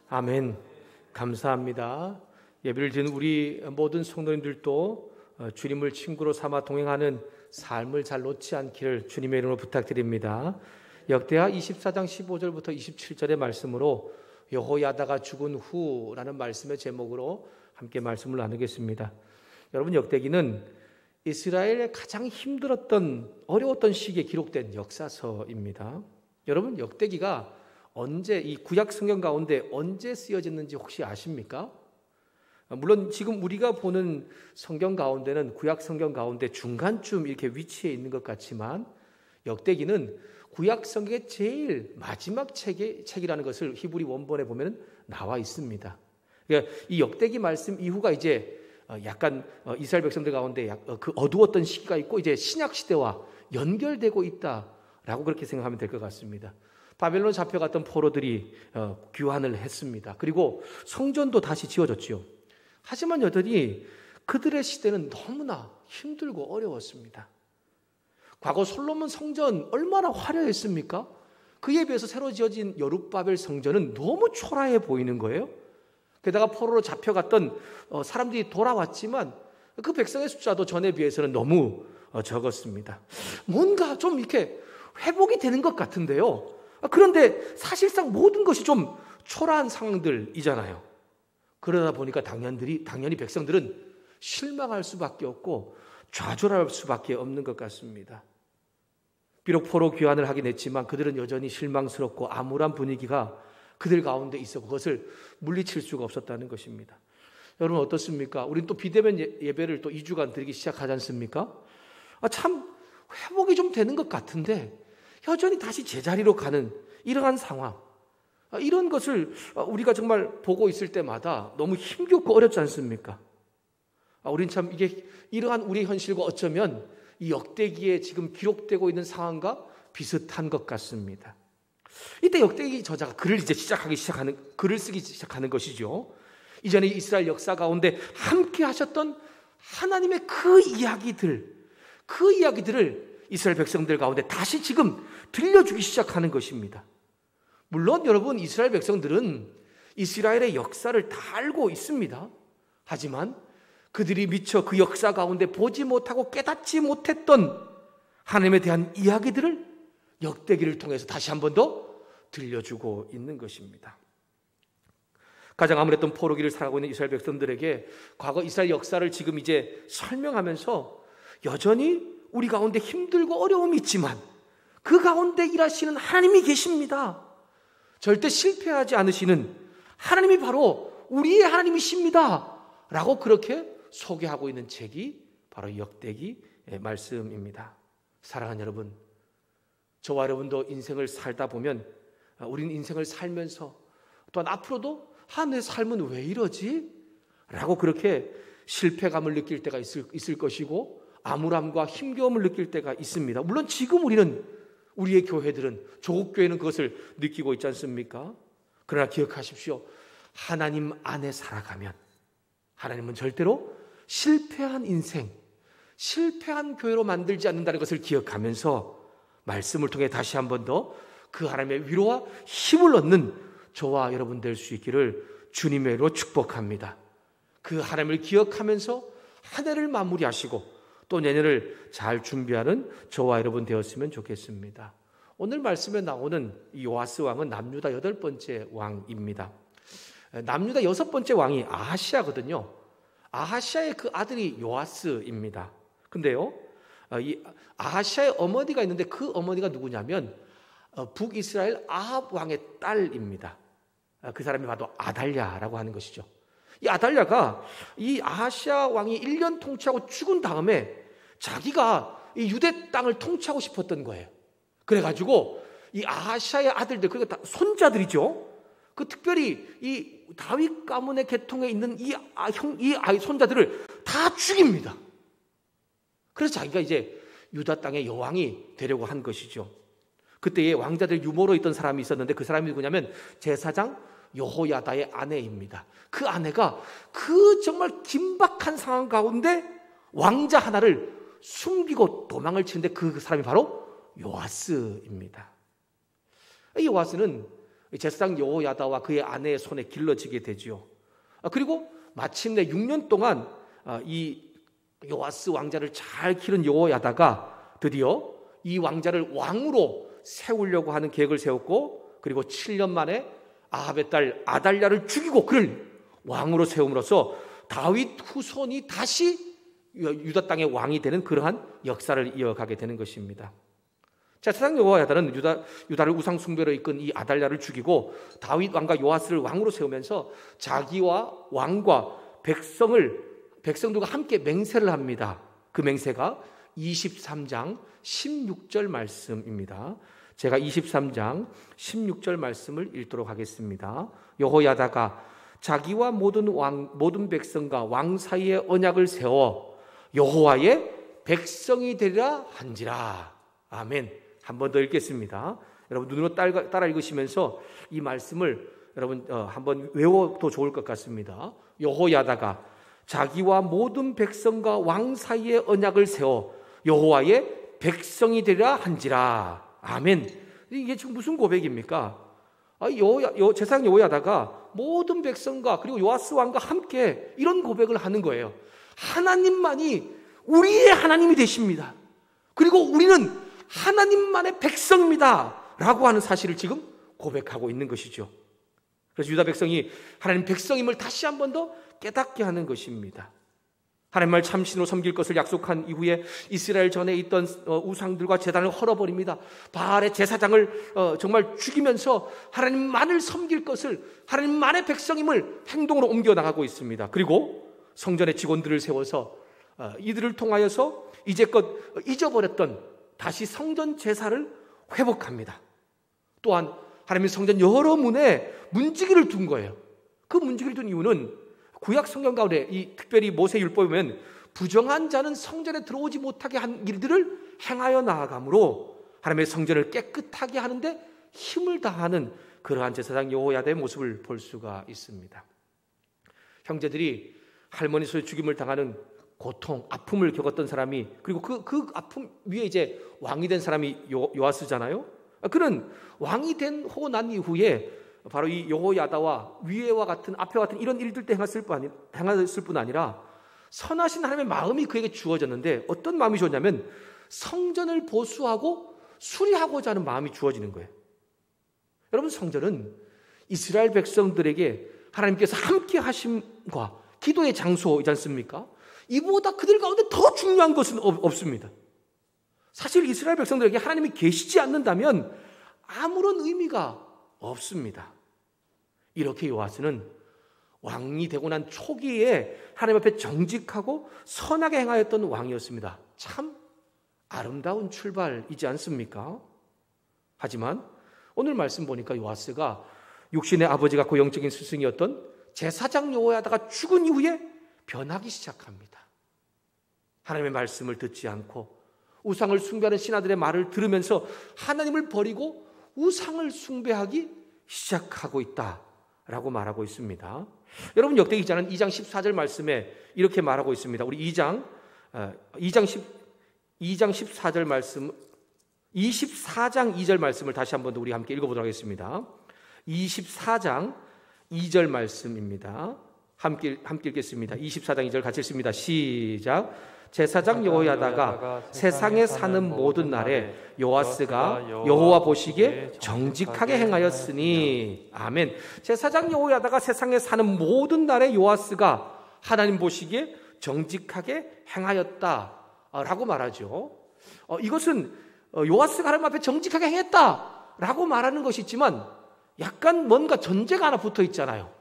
아멘. 감사합니다. 예배를 드리는 우리 모든 성도님들도 주님을 친구로 삼아 동행하는 삶을 잘 놓지 않기를 주님의 이름으로 부탁드립니다. 역대하 24장 15절부터 27절의 말씀으로 여호야다가 죽은 후라는 말씀의 제목으로 함께 말씀을 나누겠습니다. 여러분, 역대기는 이스라엘의 가장 힘들었던 어려웠던 시기에 기록된 역사서입니다. 여러분, 역대기가 언제 이 구약 성경 가운데 언제 쓰여졌는지 혹시 아십니까? 물론 지금 우리가 보는 성경 가운데는 구약 성경 가운데 중간쯤 이렇게 위치해 있는 것 같지만 역대기는 구약 성경의 제일 마지막 책이라는 것을 히브리 원본에 보면 나와 있습니다. 그러니까 이 역대기 말씀 이후가 이제 약간 이스라엘 백성들 가운데 그 어두웠던 시기가 있고 이제 신약 시대와 연결되고 있다라고 그렇게 생각하면 될 것 같습니다. 바벨론 잡혀갔던 포로들이 귀환을 했습니다. 그리고 성전도 다시 지어졌지요. 하지만 여전히 그들의 시대는 너무나 힘들고 어려웠습니다. 과거 솔로몬 성전 얼마나 화려했습니까? 그에 비해서 새로 지어진 여룻바벨 성전은 너무 초라해 보이는 거예요. 게다가 포로로 잡혀갔던 사람들이 돌아왔지만 그 백성의 숫자도 전에 비해서는 너무 적었습니다. 뭔가 좀 이렇게 회복이 되는 것 같은데요. 그런데 사실상 모든 것이 좀 초라한 상황들이잖아요. 그러다 보니까 당연히 백성들은 실망할 수밖에 없고 좌절할 수밖에 없는 것 같습니다. 비록 포로 귀환을 하긴 했지만 그들은 여전히 실망스럽고 암울한 분위기가 그들 가운데 있었고 그것을 물리칠 수가 없었다는 것입니다. 여러분 어떻습니까? 우리는 또 비대면 예배를 또 2주간 드리기 시작하지 않습니까? 참 회복이 좀 되는 것 같은데 여전히 다시 제자리로 가는 이러한 상황, 이런 것을 우리가 정말 보고 있을 때마다 너무 힘겹고 어렵지 않습니까? 우린 참 이러한 우리의 현실과 어쩌면 이 역대기에 지금 기록되고 있는 상황과 비슷한 것 같습니다. 이때 역대기 저자가 글을 쓰기 시작하는 것이죠. 이전에 이스라엘 역사 가운데 함께 하셨던 하나님의 그 이야기들을 이스라엘 백성들 가운데 다시 지금 들려주기 시작하는 것입니다. 물론 여러분, 이스라엘 백성들은 이스라엘의 역사를 다 알고 있습니다. 하지만 그들이 미처 그 역사 가운데 보지 못하고 깨닫지 못했던 하나님에 대한 이야기들을 역대기를 통해서 다시 한 번 더 들려주고 있는 것입니다. 가장 암울했던 포로기를 살아가고 있는 이스라엘 백성들에게 과거 이스라엘 역사를 지금 이제 설명하면서 여전히 우리 가운데 힘들고 어려움이 있지만 그 가운데 일하시는 하나님이 계십니다. 절대 실패하지 않으시는 하나님이 바로 우리의 하나님이십니다. 라고 그렇게 소개하고 있는 책이 바로 역대기의 말씀입니다. 사랑하는 여러분, 저와 여러분도 인생을 살다 보면 우리는 인생을 살면서 또한 앞으로도 내 삶은 왜 이러지? 라고 그렇게 실패감을 느낄 때가 있을 것이고 암울함과 힘겨움을 느낄 때가 있습니다. 물론 지금 우리의 교회들은, 조국 교회는 그것을 느끼고 있지 않습니까? 그러나 기억하십시오. 하나님 안에 살아가면 하나님은 절대로 실패한 인생, 실패한 교회로 만들지 않는다는 것을 기억하면서 말씀을 통해 다시 한 번 더 그 하나님의 위로와 힘을 얻는 저와 여러분 될 수 있기를 주님의 이름으로 축복합니다. 그 하나님을 기억하면서 한 해를 마무리하시고 또 내년을 잘 준비하는 저와 여러분 되었으면 좋겠습니다. 오늘 말씀에 나오는 이 요아스 왕은 남유다 8번째 왕입니다. 남유다 6번째 왕이 아하시아거든요. 아하시아의 그 아들이 요아스입니다. 근데요, 이 아하시아의 어머니가 있는데 그 어머니가 누구냐면 북이스라엘 아합 왕의 딸입니다. 그 사람이 바로 아달랴라고 하는 것이죠. 이 아달랴가 이 아하시아 왕이 1년 통치하고 죽은 다음에 자기가 이 유대 땅을 통치하고 싶었던 거예요. 그래가지고 이 아하시아의 아들들, 그리고 다 손자들이죠. 그 특별히 이 다윗 가문의 계통에 있는 이 손자들을 다 죽입니다. 그래서 자기가 이제 유다 땅의 여왕이 되려고 한 것이죠. 그때의 왕자들 유모로 있던 사람이 있었는데 그 사람이 누구냐면 제사장 여호야다의 아내입니다. 그 아내가 그 정말 긴박한 상황 가운데 왕자 하나를 숨기고 도망을 치는데 그 사람이 바로 요아스입니다. 이 요아스는 제사장 여호야다와 그의 아내의 손에 길러지게 되지요. 그리고 마침내 6년 동안 이 요아스 왕자를 잘 기른 여호야다가 드디어 이 왕자를 왕으로 세우려고 하는 계획을 세웠고, 그리고 7년 만에 아합의 딸 아달랴를 죽이고 그를 왕으로 세움으로써 다윗 후손이 다시 유다 땅의 왕이 되는 그러한 역사를 이어가게 되는 것입니다. 제사장 여호야다는 유다를 우상 숭배로 이끈 이 아달랴를 죽이고 다윗 왕과 요아스를 왕으로 세우면서 자기와 왕과 백성들과 함께 맹세를 합니다. 그 맹세가 23장 16절 말씀입니다. 제가 23장 16절 말씀을 읽도록 하겠습니다. 여호야다가 자기와 모든 백성과 왕 사이에 언약을 세워 여호와의 백성이 되리라 한지라. 아멘. 한 번 더 읽겠습니다. 여러분 눈으로 따라 읽으시면서 이 말씀을 여러분 한번 외워도 좋을 것 같습니다. 여호야다가 자기와 모든 백성과 왕 사이에 언약을 세워 여호와의 백성이 되리라 한지라. 아멘. 이게 지금 무슨 고백입니까? 제사장 여호야다가 모든 백성과 그리고 요아스 왕과 함께 이런 고백을 하는 거예요. 하나님만이 우리의 하나님이 되십니다. 그리고 우리는 하나님만의 백성입니다 라고 하는 사실을 지금 고백하고 있는 것이죠. 그래서 유다 백성이 하나님 백성임을 다시 한 번 더 깨닫게 하는 것입니다. 하나님을 참신으로 섬길 것을 약속한 이후에 이스라엘 전에 있던 우상들과 제단을 헐어버립니다. 바알의 제사장을 정말 죽이면서 하나님만을 섬길 것을, 하나님만의 백성임을 행동으로 옮겨나가고 있습니다. 그리고 성전의 직원들을 세워서 이들을 통하여서 이제껏 잊어버렸던 다시 성전 제사를 회복합니다. 또한 하나님의 성전 여러 문에 문지기를 둔 거예요. 그 문지기를 둔 이유는 구약 성경 가운데 특별히 모세율법에 보면 부정한 자는 성전에 들어오지 못하게 한 일들을 행하여 나아감으로 하나님의 성전을 깨끗하게 하는데 힘을 다하는 그러한 제사장 여호야다의 모습을 볼 수가 있습니다. 형제들이 할머니 소에 죽임을 당하는 고통, 아픔을 겪었던 사람이, 그리고 그 아픔 위에 이제 왕이 된 사람이 요아스잖아요. 그는 왕이 되고 난 이후에 바로 이 여호야다와 위에와 같은 앞에와 같은 이런 일들도 행했을 뿐 아니라 선하신 하나님의 마음이 그에게 주어졌는데 어떤 마음이 주었냐면 성전을 보수하고 수리하고자 하는 마음이 주어지는 거예요. 여러분, 성전은 이스라엘 백성들에게 하나님께서 함께 하심과 기도의 장소이지 않습니까? 이보다 그들 가운데 더 중요한 것은 없습니다. 사실 이스라엘 백성들에게 하나님이 계시지 않는다면 아무런 의미가 없습니다. 이렇게 요아스는 왕이 되고 난 초기에 하나님 앞에 정직하고 선하게 행하였던 왕이었습니다. 참 아름다운 출발이지 않습니까? 하지만 오늘 말씀 보니까 요아스가 육신의 아버지 같고 영적인 스승이었던 제사장 여호야다가 죽은 이후에 변하기 시작합니다. 하나님의 말씀을 듣지 않고 우상을 숭배하는 신하들의 말을 들으면서 하나님을 버리고 우상을 숭배하기 시작하고 있다라고 말하고 있습니다. 여러분, 역대기 기자는 2장 14절 말씀에 이렇게 말하고 있습니다. 우리 2장 14절 말씀, 24장 2절 말씀을 다시 한번 더 우리 함께 읽어보도록 하겠습니다. 24장 2절 말씀입니다. 함께 읽겠습니다. 24장 2절 같이 읽습니다. 시작. 제사장 여호야다가 세상에 사는 모든 날에 요아스가 여호와 보시기에 정직하게 행하였으니. 아멘. 제사장 여호야다가 세상에 사는 모든 날에 요아스가 하나님 보시기에 정직하게 행하였다라고 말하죠. 이것은 요아스가 하나님 앞에 정직하게 행했다라고 말하는 것이 있지만 약간 뭔가 전제가 하나 붙어 있잖아요.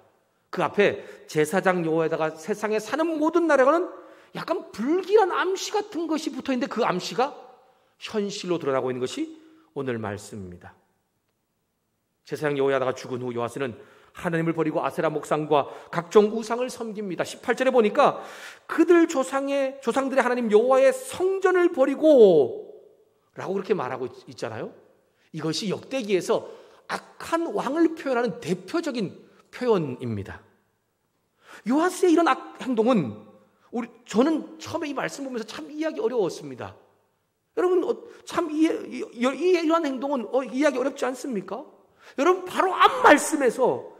그 앞에 제사장 여호야다가 세상에 사는 모든 날에는 약간 불길한 암시 같은 것이 붙어 있는데 그 암시가 현실로 드러나고 있는 것이 오늘 말씀입니다. 제사장 여호야다가 죽은 후 요아스는 하나님을 버리고 아세라 목상과 각종 우상을 섬깁니다. 18절에 보니까 그들 조상들의 하나님 여호와의 성전을 버리고 라고 그렇게 말하고 있잖아요. 이것이 역대기에서 악한 왕을 표현하는 대표적인 표현입니다. 요아스의 이런 행동은 저는 처음에 이 말씀 보면서 참 이해하기 어려웠습니다. 여러분, 참 이러한 행동은 이해하기 어렵지 않습니까? 여러분 바로 앞 말씀에서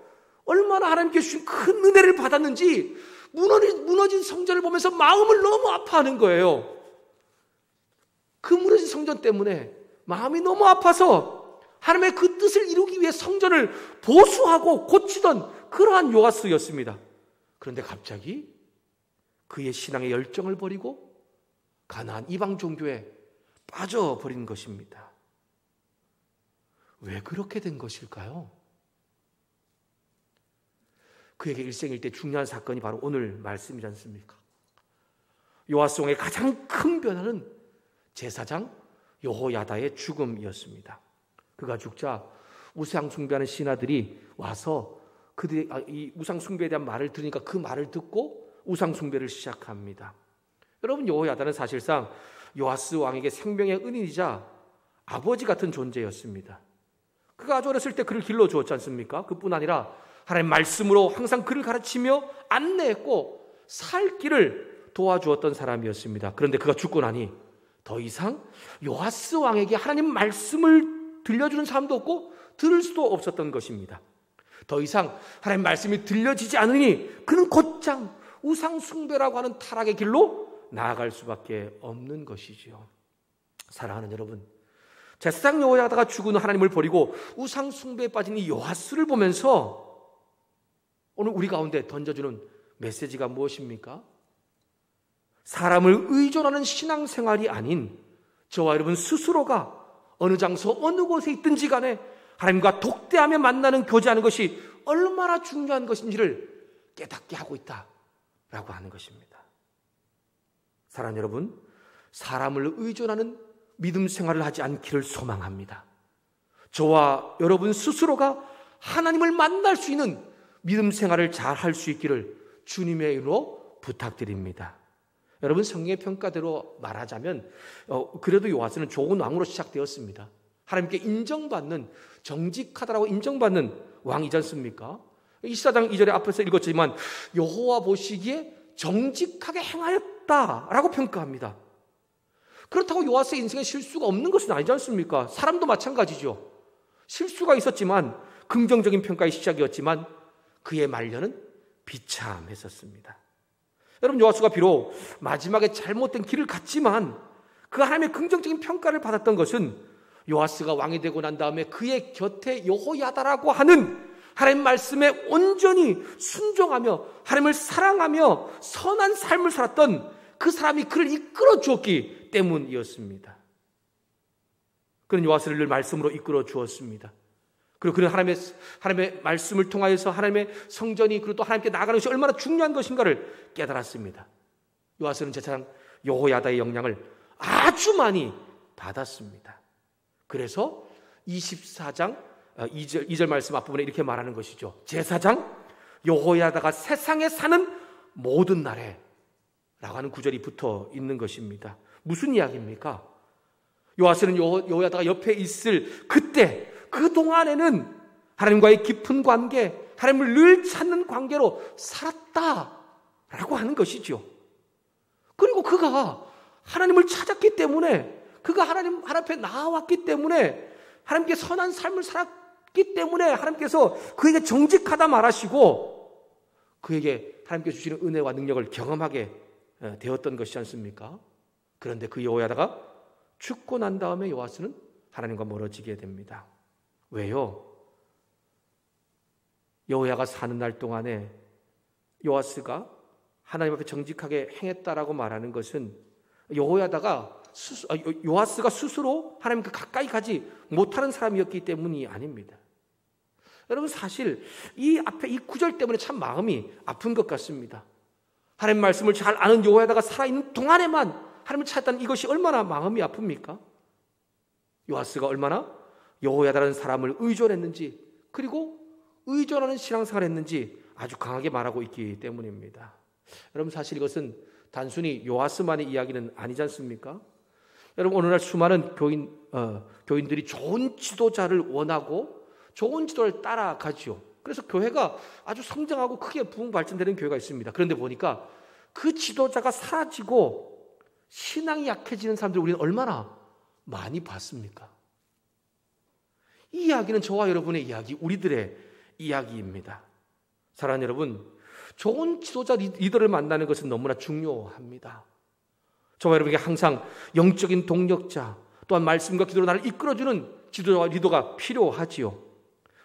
얼마나 하나님께 주신 큰 은혜를 받았는지 무너진 성전을 보면서 마음을 너무 아파하는 거예요. 그 무너진 성전 때문에 마음이 너무 아파서 하나님의 그 뜻을 이루기 위해 성전을 보수하고 고치던 그러한 요아스였습니다. 그런데 갑자기 그의 신앙의 열정을 버리고 가나안 이방 종교에 빠져버린 것입니다. 왜 그렇게 된 것일까요? 그에게 일생일대 중요한 사건이 바로 오늘 말씀이지 않습니까? 요아스 왕의 가장 큰 변화는 제사장 여호야다의 죽음이었습니다. 그가 죽자 우상 숭배하는 신하들이 와서 그들이 이 우상 숭배에 대한 말을 들으니까 그 말을 듣고 우상 숭배를 시작합니다. 여러분, 여호야다는 사실상 요아스 왕에게 생명의 은인이자 아버지 같은 존재였습니다. 그가 아주 어렸을 때 그를 길러주었지 않습니까? 그뿐 아니라 하나님의 말씀으로 항상 그를 가르치며 안내했고 살 길을 도와주었던 사람이었습니다. 그런데 그가 죽고 나니 더 이상 요아스 왕에게 하나님 말씀을 들려주는 사람도 없고 들을 수도 없었던 것입니다. 더 이상 하나님 말씀이 들려지지 않으니 그는 곧장 우상 숭배라고 하는 타락의 길로 나아갈 수밖에 없는 것이지요. 사랑하는 여러분, 제사장 여호야다가 죽은 하나님을 버리고 우상 숭배에 빠진 이 요아스를 보면서 오늘 우리 가운데 던져주는 메시지가 무엇입니까? 사람을 의존하는 신앙생활이 아닌 저와 여러분 스스로가 어느 장소 어느 곳에 있든지 간에 하나님과 독대하며 만나는 교제하는 것이 얼마나 중요한 것인지를 깨닫게 하고 있다라고 하는 것입니다. 사랑하는 여러분, 사람을 의존하는 믿음 생활을 하지 않기를 소망합니다. 저와 여러분 스스로가 하나님을 만날 수 있는 믿음 생활을 잘 할 수 있기를 주님의 이름으로 부탁드립니다. 여러분, 성경의 평가대로 말하자면 그래도 요아스는 좋은 왕으로 시작되었습니다. 하나님께 인정받는, 정직하다라고 인정받는 왕이지 않습니까? 24장 2절에 앞에서 읽었지만 여호와 보시기에 정직하게 행하였다라고 평가합니다. 그렇다고 요아스의 인생에 실수가 없는 것은 아니지 않습니까? 사람도 마찬가지죠. 실수가 있었지만 긍정적인 평가의 시작이었지만 그의 말년은 비참했었습니다. 여러분, 요아스가 비록 마지막에 잘못된 길을 갔지만 그 하나님의 긍정적인 평가를 받았던 것은 요아스가 왕이 되고 난 다음에 그의 곁에 여호야다라고 하는 하나님 말씀에 온전히 순종하며 하나님을 사랑하며 선한 삶을 살았던 그 사람이 그를 이끌어 주었기 때문이었습니다. 그는 요아스를 늘 말씀으로 이끌어 주었습니다. 그리고 그는 하나님의 말씀을 통하여서 하나님의 성전이 그리고 또 하나님께 나아가는 것이 얼마나 중요한 것인가를 깨달았습니다. 요아스는 제사장 여호야다의 영향을 아주 많이 받았습니다. 그래서 24장 2절 말씀 앞부분에 이렇게 말하는 것이죠. 제사장 여호야다가 세상에 사는 모든 날에 라고 하는 구절이 붙어 있는 것입니다. 무슨 이야기입니까? 요아스는 여호야다가 옆에 있을 그때 그 동안에는 하나님과의 깊은 관계, 하나님을 늘 찾는 관계로 살았다라고 하는 것이죠. 그리고 그가 하나님을 찾았기 때문에, 그가 하나님 앞에 나아왔기 때문에, 하나님께 선한 삶을 살았기 때문에 하나님께서 그에게 정직하다 말하시고 그에게 하나님께 주시는 은혜와 능력을 경험하게 되었던 것이지 않습니까? 그런데 그 여호야다가 죽고 난 다음에 요아스는 하나님과 멀어지게 됩니다. 왜요? 여호야가 사는 날 동안에 요아스가 하나님 앞에 정직하게 행했다라고 말하는 것은 요아스가 스스로 하나님께 가까이 가지 못하는 사람이었기 때문이 아닙니다. 여러분, 사실 이 앞에 이 구절 때문에 참 마음이 아픈 것 같습니다. 하나님 말씀을 잘 아는 여호야다가 살아있는 동안에만 하나님을 찾았다는 이것이 얼마나 마음이 아픕니까? 요아스가 얼마나 여호야다라는 사람을 의존했는지, 그리고 의존하는 신앙생활을 했는지 아주 강하게 말하고 있기 때문입니다. 여러분, 사실 이것은 단순히 요아스만의 이야기는 아니지 않습니까? 여러분, 오늘날 수많은 교인들이 좋은 지도자를 원하고 좋은 지도를 따라가죠. 그래서 교회가 아주 성장하고 크게 부흥 발전되는 교회가 있습니다. 그런데 보니까 그 지도자가 사라지고 신앙이 약해지는 사람들을 우리는 얼마나 많이 봤습니까? 이 이야기는 저와 여러분의 이야기, 우리들의 이야기입니다. 사랑하는 여러분, 좋은 지도자 리더를 만나는 것은 너무나 중요합니다. 저와 여러분에게 항상 영적인 동력자, 또한 말씀과 기도로 나를 이끌어주는 지도자와 리더가 필요하지요.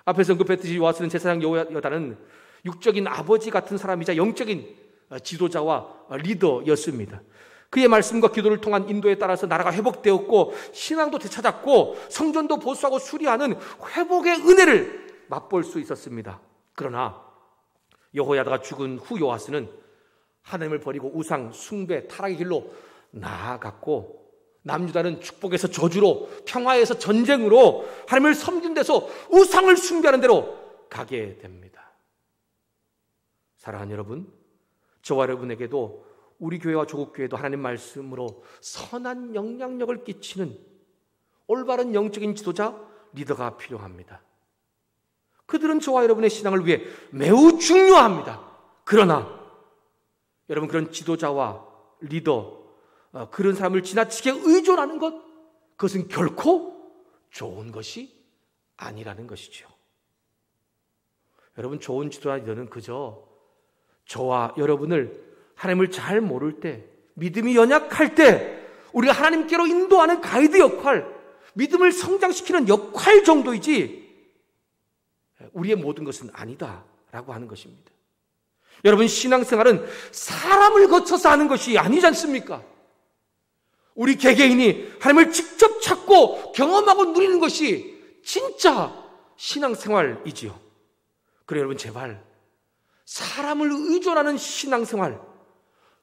앞에서 언급했듯이 요아스는 제사장 여호야다는 육적인 아버지 같은 사람이자 영적인 지도자와 리더였습니다. 그의 말씀과 기도를 통한 인도에 따라서 나라가 회복되었고 신앙도 되찾았고 성전도 보수하고 수리하는 회복의 은혜를 맛볼 수 있었습니다. 그러나 여호야다가 죽은 후 요아스는 하나님을 버리고 우상, 숭배, 타락의 길로 나아갔고 남유다는 축복에서 저주로, 평화에서 전쟁으로, 하나님을 섬긴 데서 우상을 숭배하는 대로 가게 됩니다. 사랑하는 여러분, 저와 여러분에게도 우리 교회와 조국교회도 하나님 말씀으로 선한 영향력을 끼치는 올바른 영적인 지도자, 리더가 필요합니다. 그들은 저와 여러분의 신앙을 위해 매우 중요합니다. 그러나 여러분, 그런 지도자와 리더, 그런 사람을 지나치게 의존하는 것, 그것은 결코 좋은 것이 아니라는 것이죠. 여러분, 좋은 지도자 리더는 그저 저와 여러분을 하나님을 잘 모를 때, 믿음이 연약할 때 우리가 하나님께로 인도하는 가이드 역할, 믿음을 성장시키는 역할 정도이지 우리의 모든 것은 아니다라고 하는 것입니다. 여러분, 신앙생활은 사람을 거쳐서 하는 것이 아니지 않습니까? 우리 개개인이 하나님을 직접 찾고 경험하고 누리는 것이 진짜 신앙생활이지요. 그래 여러분, 제발 사람을 의존하는 신앙생활,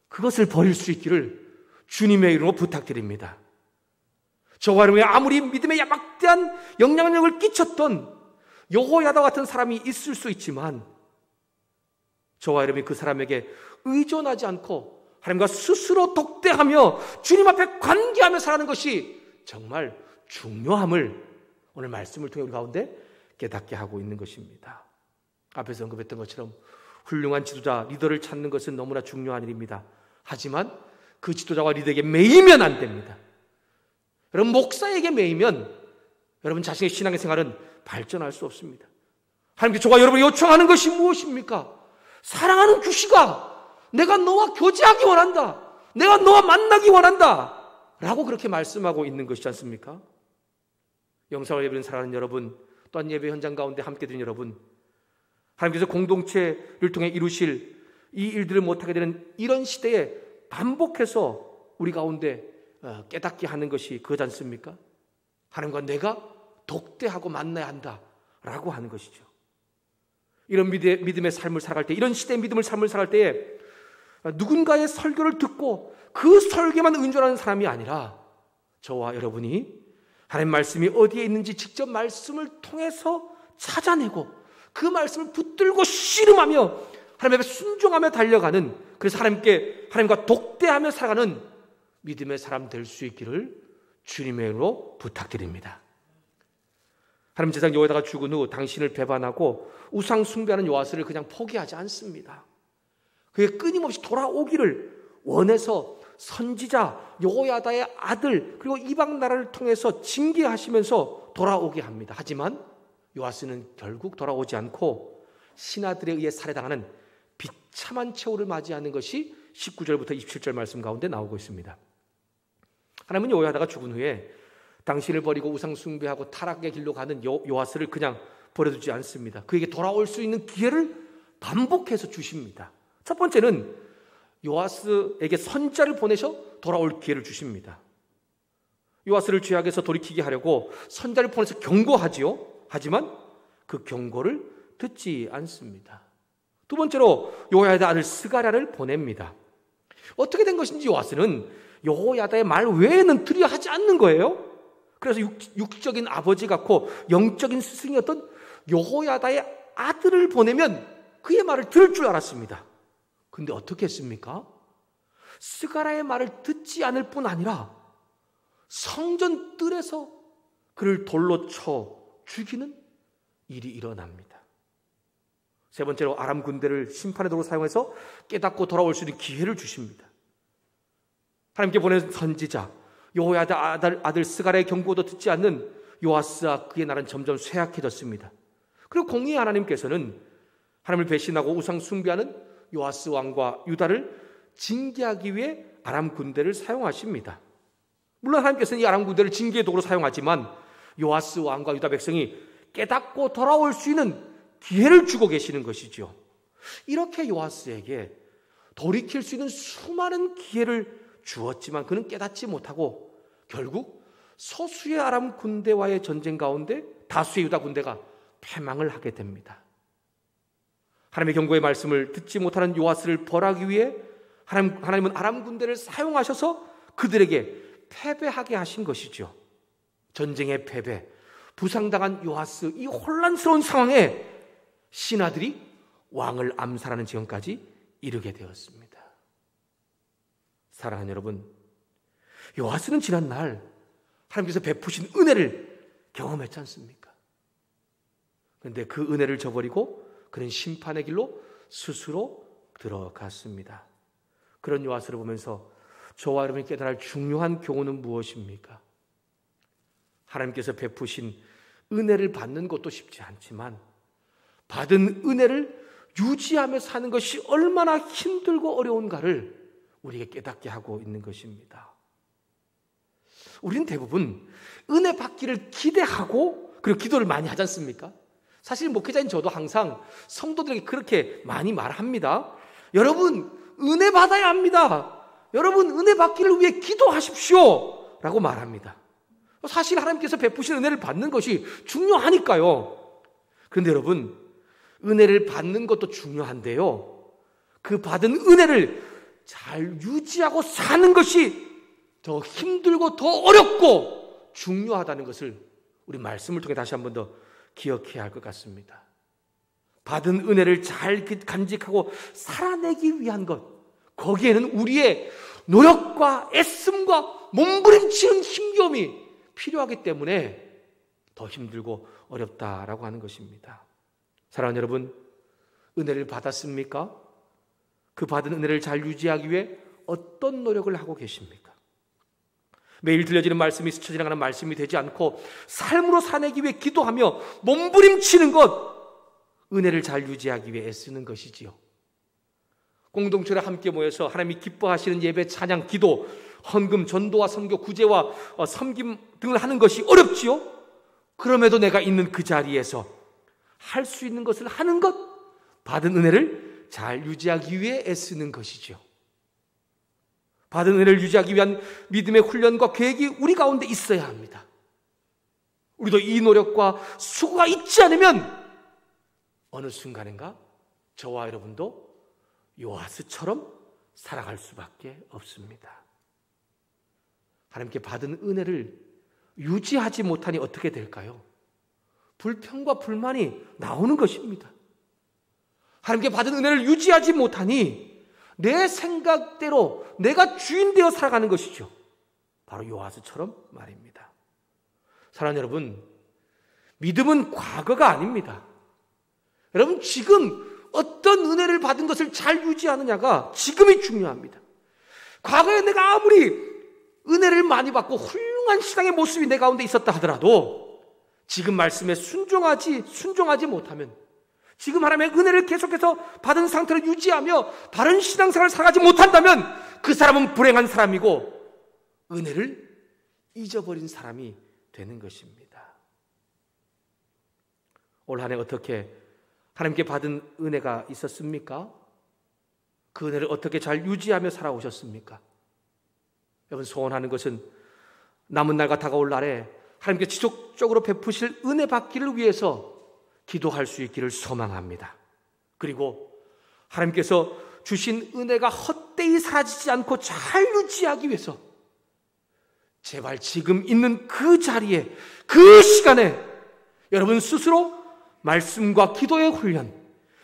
그것을 버릴 수 있기를 주님의 이름으로 부탁드립니다. 저와 여러분이 아무리 믿음에 막대한 영향력을 끼쳤던 여호야다 같은 사람이 있을 수 있지만 저와 여러분이 그 사람에게 의존하지 않고 하나님과 스스로 독대하며 주님 앞에 관계하며 살아가는 것이 정말 중요함을 오늘 말씀을 통해 우리 가운데 깨닫게 하고 있는 것입니다. 앞에서 언급했던 것처럼 훌륭한 지도자, 리더를 찾는 것은 너무나 중요한 일입니다. 하지만 그 지도자와 리더에게 매이면 안 됩니다. 여러분, 목사에게 매이면 여러분 자신의 신앙의 생활은 발전할 수 없습니다. 하나님께 저와 여러분이 요청하는 것이 무엇입니까? 사랑하는 규시가 내가 너와 교제하기 원한다, 내가 너와 만나기 원한다 라고 그렇게 말씀하고 있는 것이지 않습니까? 영상을 예배는 사랑하는 여러분, 또한 예배 현장 가운데 함께 드린 여러분, 하나님께서 공동체를 통해 이루실 이 일들을 못하게 되는 이런 시대에 반복해서 우리 가운데 깨닫게 하는 것이 그거지 않습니까? 하나님과 내가 독대하고 만나야 한다라고 하는 것이죠. 이런 믿음의 삶을 살아갈 때, 이런 시대의 믿음의 삶을 살아갈 때에 누군가의 설교를 듣고 그 설교만 의존하는 사람이 아니라 저와 여러분이 하나님 말씀이 어디에 있는지 직접 말씀을 통해서 찾아내고 그 말씀을 붙들고 씨름하며 하나님 앞에 순종하며 달려가는, 그래서 하나님과 독대하며 살아가는 믿음의 사람 될 수 있기를 주님의 이름으로 부탁드립니다. 하나님 제사장 여호야다가 죽은 후 당신을 배반하고 우상 숭배하는 요아스를 그냥 포기하지 않습니다. 그게 끊임없이 돌아오기를 원해서 선지자 여호야다의 아들 그리고 이방 나라를 통해서 징계하시면서 돌아오게 합니다. 하지만 요아스는 결국 돌아오지 않고 신하들에 의해 살해당하는 비참한 최후를 맞이하는 것이 19절부터 27절 말씀 가운데 나오고 있습니다. 하나님은 여호야다가 죽은 후에 당신을 버리고 우상 숭배하고 타락의 길로 가는 요아스를 그냥 버려두지 않습니다. 그에게 돌아올 수 있는 기회를 반복해서 주십니다. 첫 번째는 요아스에게 선지자를 보내셔 돌아올 기회를 주십니다. 요아스를 죄악에서 돌이키게 하려고 선지자를 보내서 경고하지요. 하지만 그 경고를 듣지 않습니다. 두 번째로 여호야다의 아들 스가랴를 보냅니다. 어떻게 된 것인지 요아스는 여호야다의 말 외에는 들여하지 않는 거예요. 그래서 육적인 아버지 같고 영적인 스승이었던 여호야다의 아들을 보내면 그의 말을 들을 줄 알았습니다. 근데 어떻게 했습니까? 스가랴의 말을 듣지 않을 뿐 아니라 성전 뜰에서 그를 돌로 쳐 죽이는 일이 일어납니다. 세 번째로 아람 군대를 심판의 도로 사용해서 깨닫고 돌아올 수 있는 기회를 주십니다. 하나님께 보낸 선지자 여호야다 아들 스가랴의 경고도 듣지 않는 요아스와 그의 나라는 점점 쇠약해졌습니다. 그리고 공의의 하나님께서는 하나님을 배신하고 우상 숭배하는 요아스 왕과 유다를 징계하기 위해 아람 군대를 사용하십니다. 물론 하나님께서는 이 아람 군대를 징계의 도구로 사용하지만 요아스 왕과 유다 백성이 깨닫고 돌아올 수 있는 기회를 주고 계시는 것이죠. 이렇게 요아스에게 돌이킬 수 있는 수많은 기회를 주었지만 그는 깨닫지 못하고 결국 소수의 아람 군대와의 전쟁 가운데 다수의 유다 군대가 패망을 하게 됩니다. 하나님의 경고의 말씀을 듣지 못하는 요아스를 벌하기 위해 하나님은 아람 군대를 사용하셔서 그들에게 패배하게 하신 것이죠. 전쟁의 패배, 부상당한 요아스, 이 혼란스러운 상황에 신하들이 왕을 암살하는 지경까지 이르게 되었습니다. 사랑하는 여러분, 요아스는 지난날 하나님께서 베푸신 은혜를 경험했지 않습니까? 그런데 그 은혜를 저버리고 그는 심판의 길로 스스로 들어갔습니다. 그런 요아스를 보면서 저와 여러분이 깨달을 중요한 교훈은 무엇입니까? 하나님께서 베푸신 은혜를 받는 것도 쉽지 않지만 받은 은혜를 유지하며 사는 것이 얼마나 힘들고 어려운가를 우리에게 깨닫게 하고 있는 것입니다. 우리는 대부분 은혜 받기를 기대하고 그리고 기도를 많이 하지 않습니까? 사실 목회자인 저도 항상 성도들에게 그렇게 많이 말합니다. 여러분, 은혜 받아야 합니다. 여러분, 은혜 받기를 위해 기도하십시오 라고 말합니다. 사실 하나님께서 베푸신 은혜를 받는 것이 중요하니까요. 그런데 여러분, 은혜를 받는 것도 중요한데요, 그 받은 은혜를 잘 유지하고 사는 것이 더 힘들고 더 어렵고 중요하다는 것을 우리 말씀을 통해 다시 한 번 더 기억해야 할 것 같습니다. 받은 은혜를 잘 간직하고 살아내기 위한 것, 거기에는 우리의 노력과 애씀과 몸부림치는 힘겨움이 필요하기 때문에 더 힘들고 어렵다라고 하는 것입니다. 사랑하는 여러분, 은혜를 받았습니까? 그 받은 은혜를 잘 유지하기 위해 어떤 노력을 하고 계십니까? 매일 들려지는 말씀이 스쳐 지나가는 말씀이 되지 않고 삶으로 사내기 위해 기도하며 몸부림치는 것, 은혜를 잘 유지하기 위해 애쓰는 것이지요. 공동체로 함께 모여서 하나님이 기뻐하시는 예배, 찬양, 기도, 헌금, 전도와 선교, 구제와 섬김 등을 하는 것이 어렵지요. 그럼에도 내가 있는 그 자리에서 할 수 있는 것을 하는 것, 받은 은혜를 잘 유지하기 위해 애쓰는 것이죠. 받은 은혜를 유지하기 위한 믿음의 훈련과 계획이 우리 가운데 있어야 합니다. 우리도 이 노력과 수고가 있지 않으면 어느 순간인가 저와 여러분도 요아스처럼 살아갈 수밖에 없습니다. 하나님께 받은 은혜를 유지하지 못하니 어떻게 될까요? 불평과 불만이 나오는 것입니다. 하나님께 받은 은혜를 유지하지 못하니 내 생각대로 내가 주인 되어 살아가는 것이죠. 바로 요아스처럼 말입니다. 사랑하는 여러분, 믿음은 과거가 아닙니다. 여러분, 지금 어떤 은혜를 받은 것을 잘 유지하느냐가 지금이 중요합니다. 과거에 내가 아무리 은혜를 많이 받고 훌륭한 신앙의 모습이 내 가운데 있었다 하더라도 지금 말씀에 순종하지 못하면, 지금 하나님의 은혜를 계속해서 받은 상태로 유지하며 바른 신앙생활을 살아가지 못한다면 그 사람은 불행한 사람이고 은혜를 잊어버린 사람이 되는 것입니다. 올 한 해 어떻게 하나님께 받은 은혜가 있었습니까? 그 은혜를 어떻게 잘 유지하며 살아오셨습니까? 여러분, 소원하는 것은 남은 날과 다가올 날에 하나님께 지속적으로 베푸실 은혜 받기를 위해서 기도할 수 있기를 소망합니다. 그리고 하나님께서 주신 은혜가 헛되이 사라지지 않고 잘 유지하기 위해서 제발 지금 있는 그 자리에, 그 시간에 여러분 스스로 말씀과 기도의 훈련,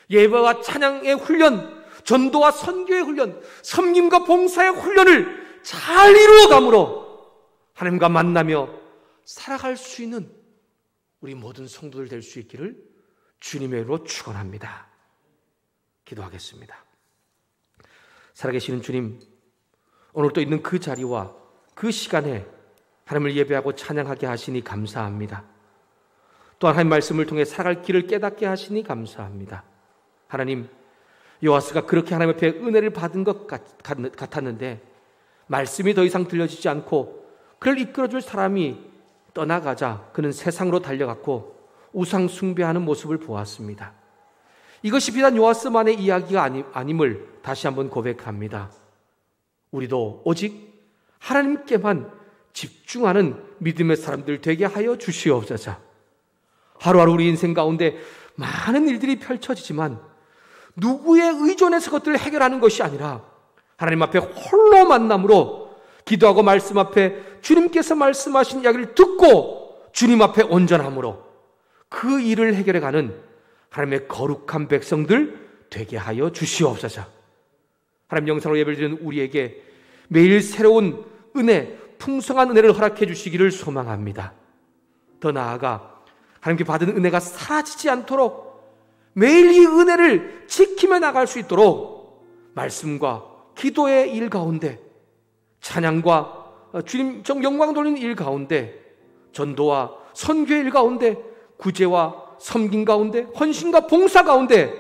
예배와 찬양의 훈련, 전도와 선교의 훈련, 섬김과 봉사의 훈련을 잘 이루어감으로 하나님과 만나며 살아갈 수 있는 우리 모든 성도들 될 수 있기를 주님의 이름으로 축원합니다. 기도하겠습니다. 살아계시는 주님, 오늘 또 있는 그 자리와 그 시간에 하나님을 예배하고 찬양하게 하시니 감사합니다. 또한 하나님 말씀을 통해 살아갈 길을 깨닫게 하시니 감사합니다. 하나님, 요아스가 그렇게 하나님 앞에 은혜를 받은 것 같았는데 말씀이 더 이상 들려지지 않고 그를 이끌어줄 사람이 떠나가자 그는 세상으로 달려갔고 우상 숭배하는 모습을 보았습니다. 이것이 비단 요아스만의 이야기가 아님을 다시 한번 고백합니다. 우리도 오직 하나님께만 집중하는 믿음의 사람들 되게 하여 주시옵소서. 하루하루 우리 인생 가운데 많은 일들이 펼쳐지지만 누구의 의존해서 그것들을 해결하는 것이 아니라 하나님 앞에 홀로 만남으로 기도하고 말씀 앞에 주님께서 말씀하신 이야기를 듣고 주님 앞에 온전함으로 그 일을 해결해가는 하나님의 거룩한 백성들 되게 하여 주시옵소서. 하나님 영상으로 예배를 드리는 우리에게 매일 새로운 은혜, 풍성한 은혜를 허락해 주시기를 소망합니다. 더 나아가 하나님께 받은 은혜가 사라지지 않도록 매일 이 은혜를 지키며 나갈 수 있도록 말씀과 기도의 일 가운데, 찬양과 주님 영광 돌리는 일 가운데, 전도와 선교의 일 가운데, 구제와 섬김 가운데, 헌신과 봉사 가운데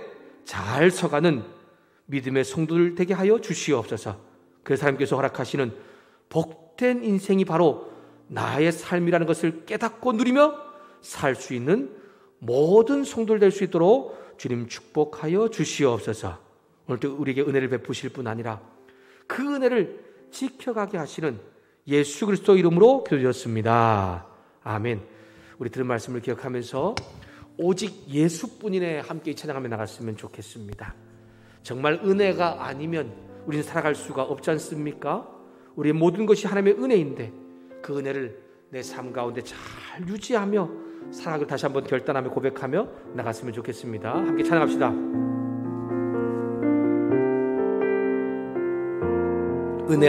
잘 서가는 믿음의 성도들 되게 하여 주시옵소서. 그래서 하나님께서 허락하시는 복된 인생이 바로 나의 삶이라는 것을 깨닫고 누리며 살 수 있는 모든 성도들 될 수 있도록 주님 축복하여 주시옵소서. 오늘도 우리에게 은혜를 베푸실 뿐 아니라 그 은혜를 지켜가게 하시는 예수 그리스도 이름으로 기도드렸습니다. 아멘. 우리 들은 말씀을 기억하면서 오직 예수뿐이네 함께 찬양하며 나갔으면 좋겠습니다. 정말 은혜가 아니면 우리는 살아갈 수가 없지 않습니까? 우리의 모든 것이 하나님의 은혜인데 그 은혜를 내 삶 가운데 잘 유지하며 살아가기를 다시 한번 결단하며 고백하며 나갔으면 좋겠습니다. 함께 찬양합시다. 은혜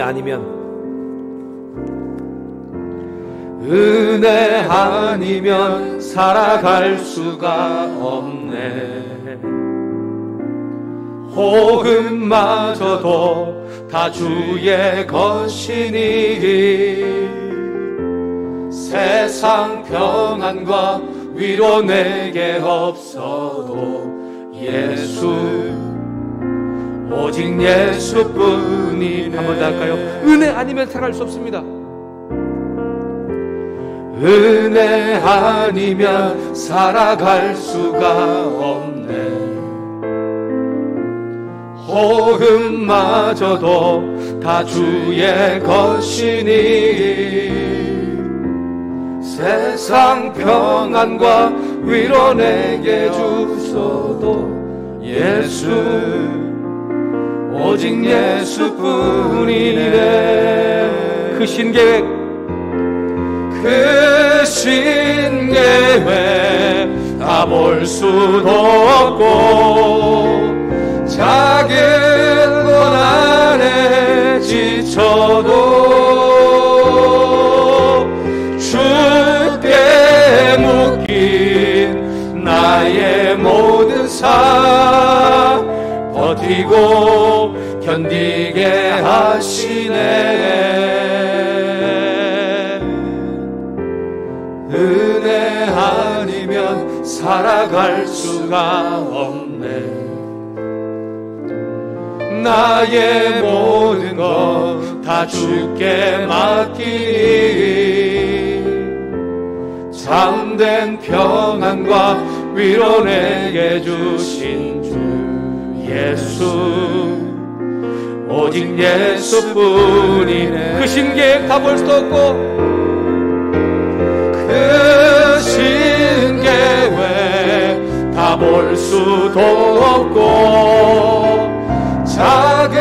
아니면 살아갈 수가 없네. 복음마저도 다 주의 것이니 세상 평안과 위로 내게 없어도 예수, 오직 예수뿐이네. 한 번 더 할까요? 은혜 아니면 살아갈 수 없습니다. 은혜 아니면 살아갈 수가 없네. 복음마저도 다 주의 것이니 세상 평안과 위로 내게 주소도 예수, 오직 예수뿐이네. 그 신계획 다 볼 수도 없고 작은 고난에 지쳐도 주께 묶인 나의 모든 삶 버티고 견디게 하시네. 은혜 아니면 살아갈 수가 없네. 나의 모든 것 다 주께 맡기니 참된 평안과 위로 내게 주신 주 예수, 오직 예수뿐이네. 그 신계획 다 볼 수도 없고 그 신계획 다 볼 수도 없고 작은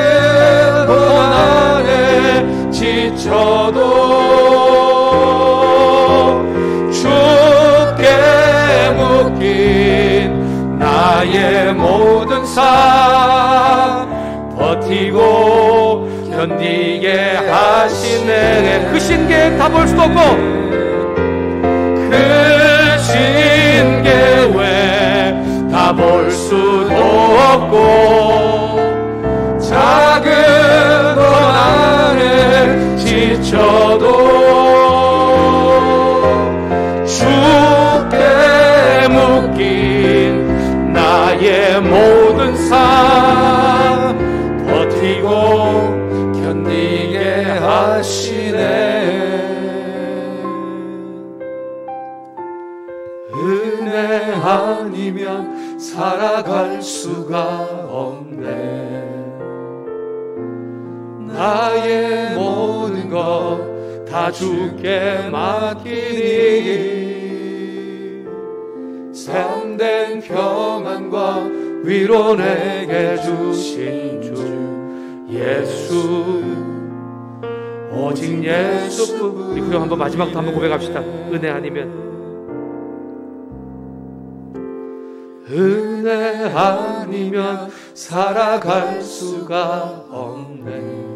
고난에 지쳐도 주께 묶인 나의 모든 삶 버티고 견디게 하시네. 그 신계획 다 볼 수도 없고 그 신계획 다 볼 수도 없고 작은 고난에 지쳐도 나의 모든 것 다 주께 맡기니 참된 평안과 위로 내게 주신 주 예수 오직 예수뿐. 우리 그럼 한번 마지막도 한번 고백합시다. 은혜 아니면 은혜 아니면 살아갈 수가 없네.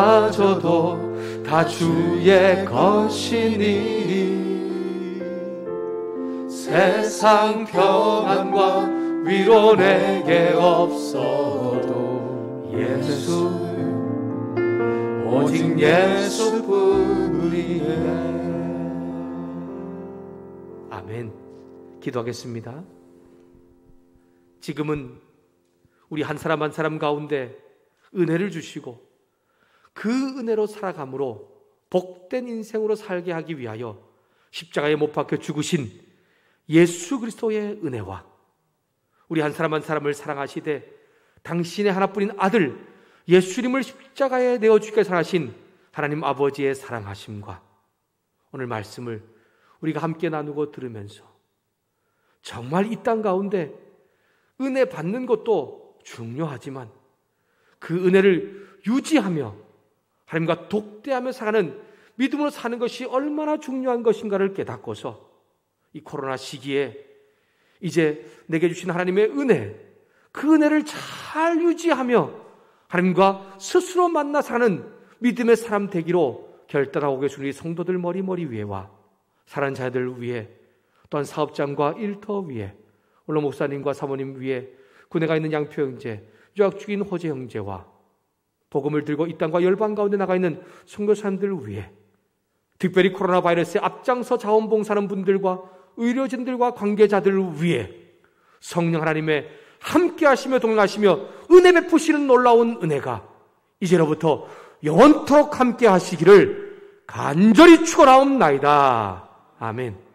호흡마저도 다 주의 것이니 세상 평안과 위로 내게 없어도 예수 오직 예수뿐이네. 아멘. 기도하겠습니다. 지금은 우리 한 사람 한 사람 가운데 은혜를 주시고 그 은혜로 살아감으로 복된 인생으로 살게 하기 위하여 십자가에 못 박혀 죽으신 예수 그리스도의 은혜와 우리 한 사람 한 사람을 사랑하시되 당신의 하나뿐인 아들 예수님을 십자가에 내어 주기까지 사랑하신 하나님 아버지의 사랑하심과 오늘 말씀을 우리가 함께 나누고 들으면서 정말 이 땅 가운데 은혜 받는 것도 중요하지만 그 은혜를 유지하며 하나님과 독대하며 살아가는 믿음으로 사는 것이 얼마나 중요한 것인가를 깨닫고서 이 코로나 시기에 이제 내게 주신 하나님의 은혜, 그 은혜를 잘 유지하며 하나님과 스스로 만나 사는 믿음의 사람 되기로 결단하고 계신 우리 성도들 머리 위에와 사랑하는 자들 위에 또한 사업장과 일터 위에 물론 목사님과 사모님 위에 군에 가 있는 양표 형제, 유학 중인 호재 형제와 복음을 들고 이 땅과 열방 가운데 나가 있는 선교사님들 위해 특별히 코로나 바이러스에 앞장서 자원봉사하는 분들과 의료진들과 관계자들 위해 성령 하나님의 함께 하시며 동행하시며 은혜 베푸시는 놀라운 은혜가 이제로부터 영원토록 함께 하시기를 간절히 축원하옵나이다. 아멘.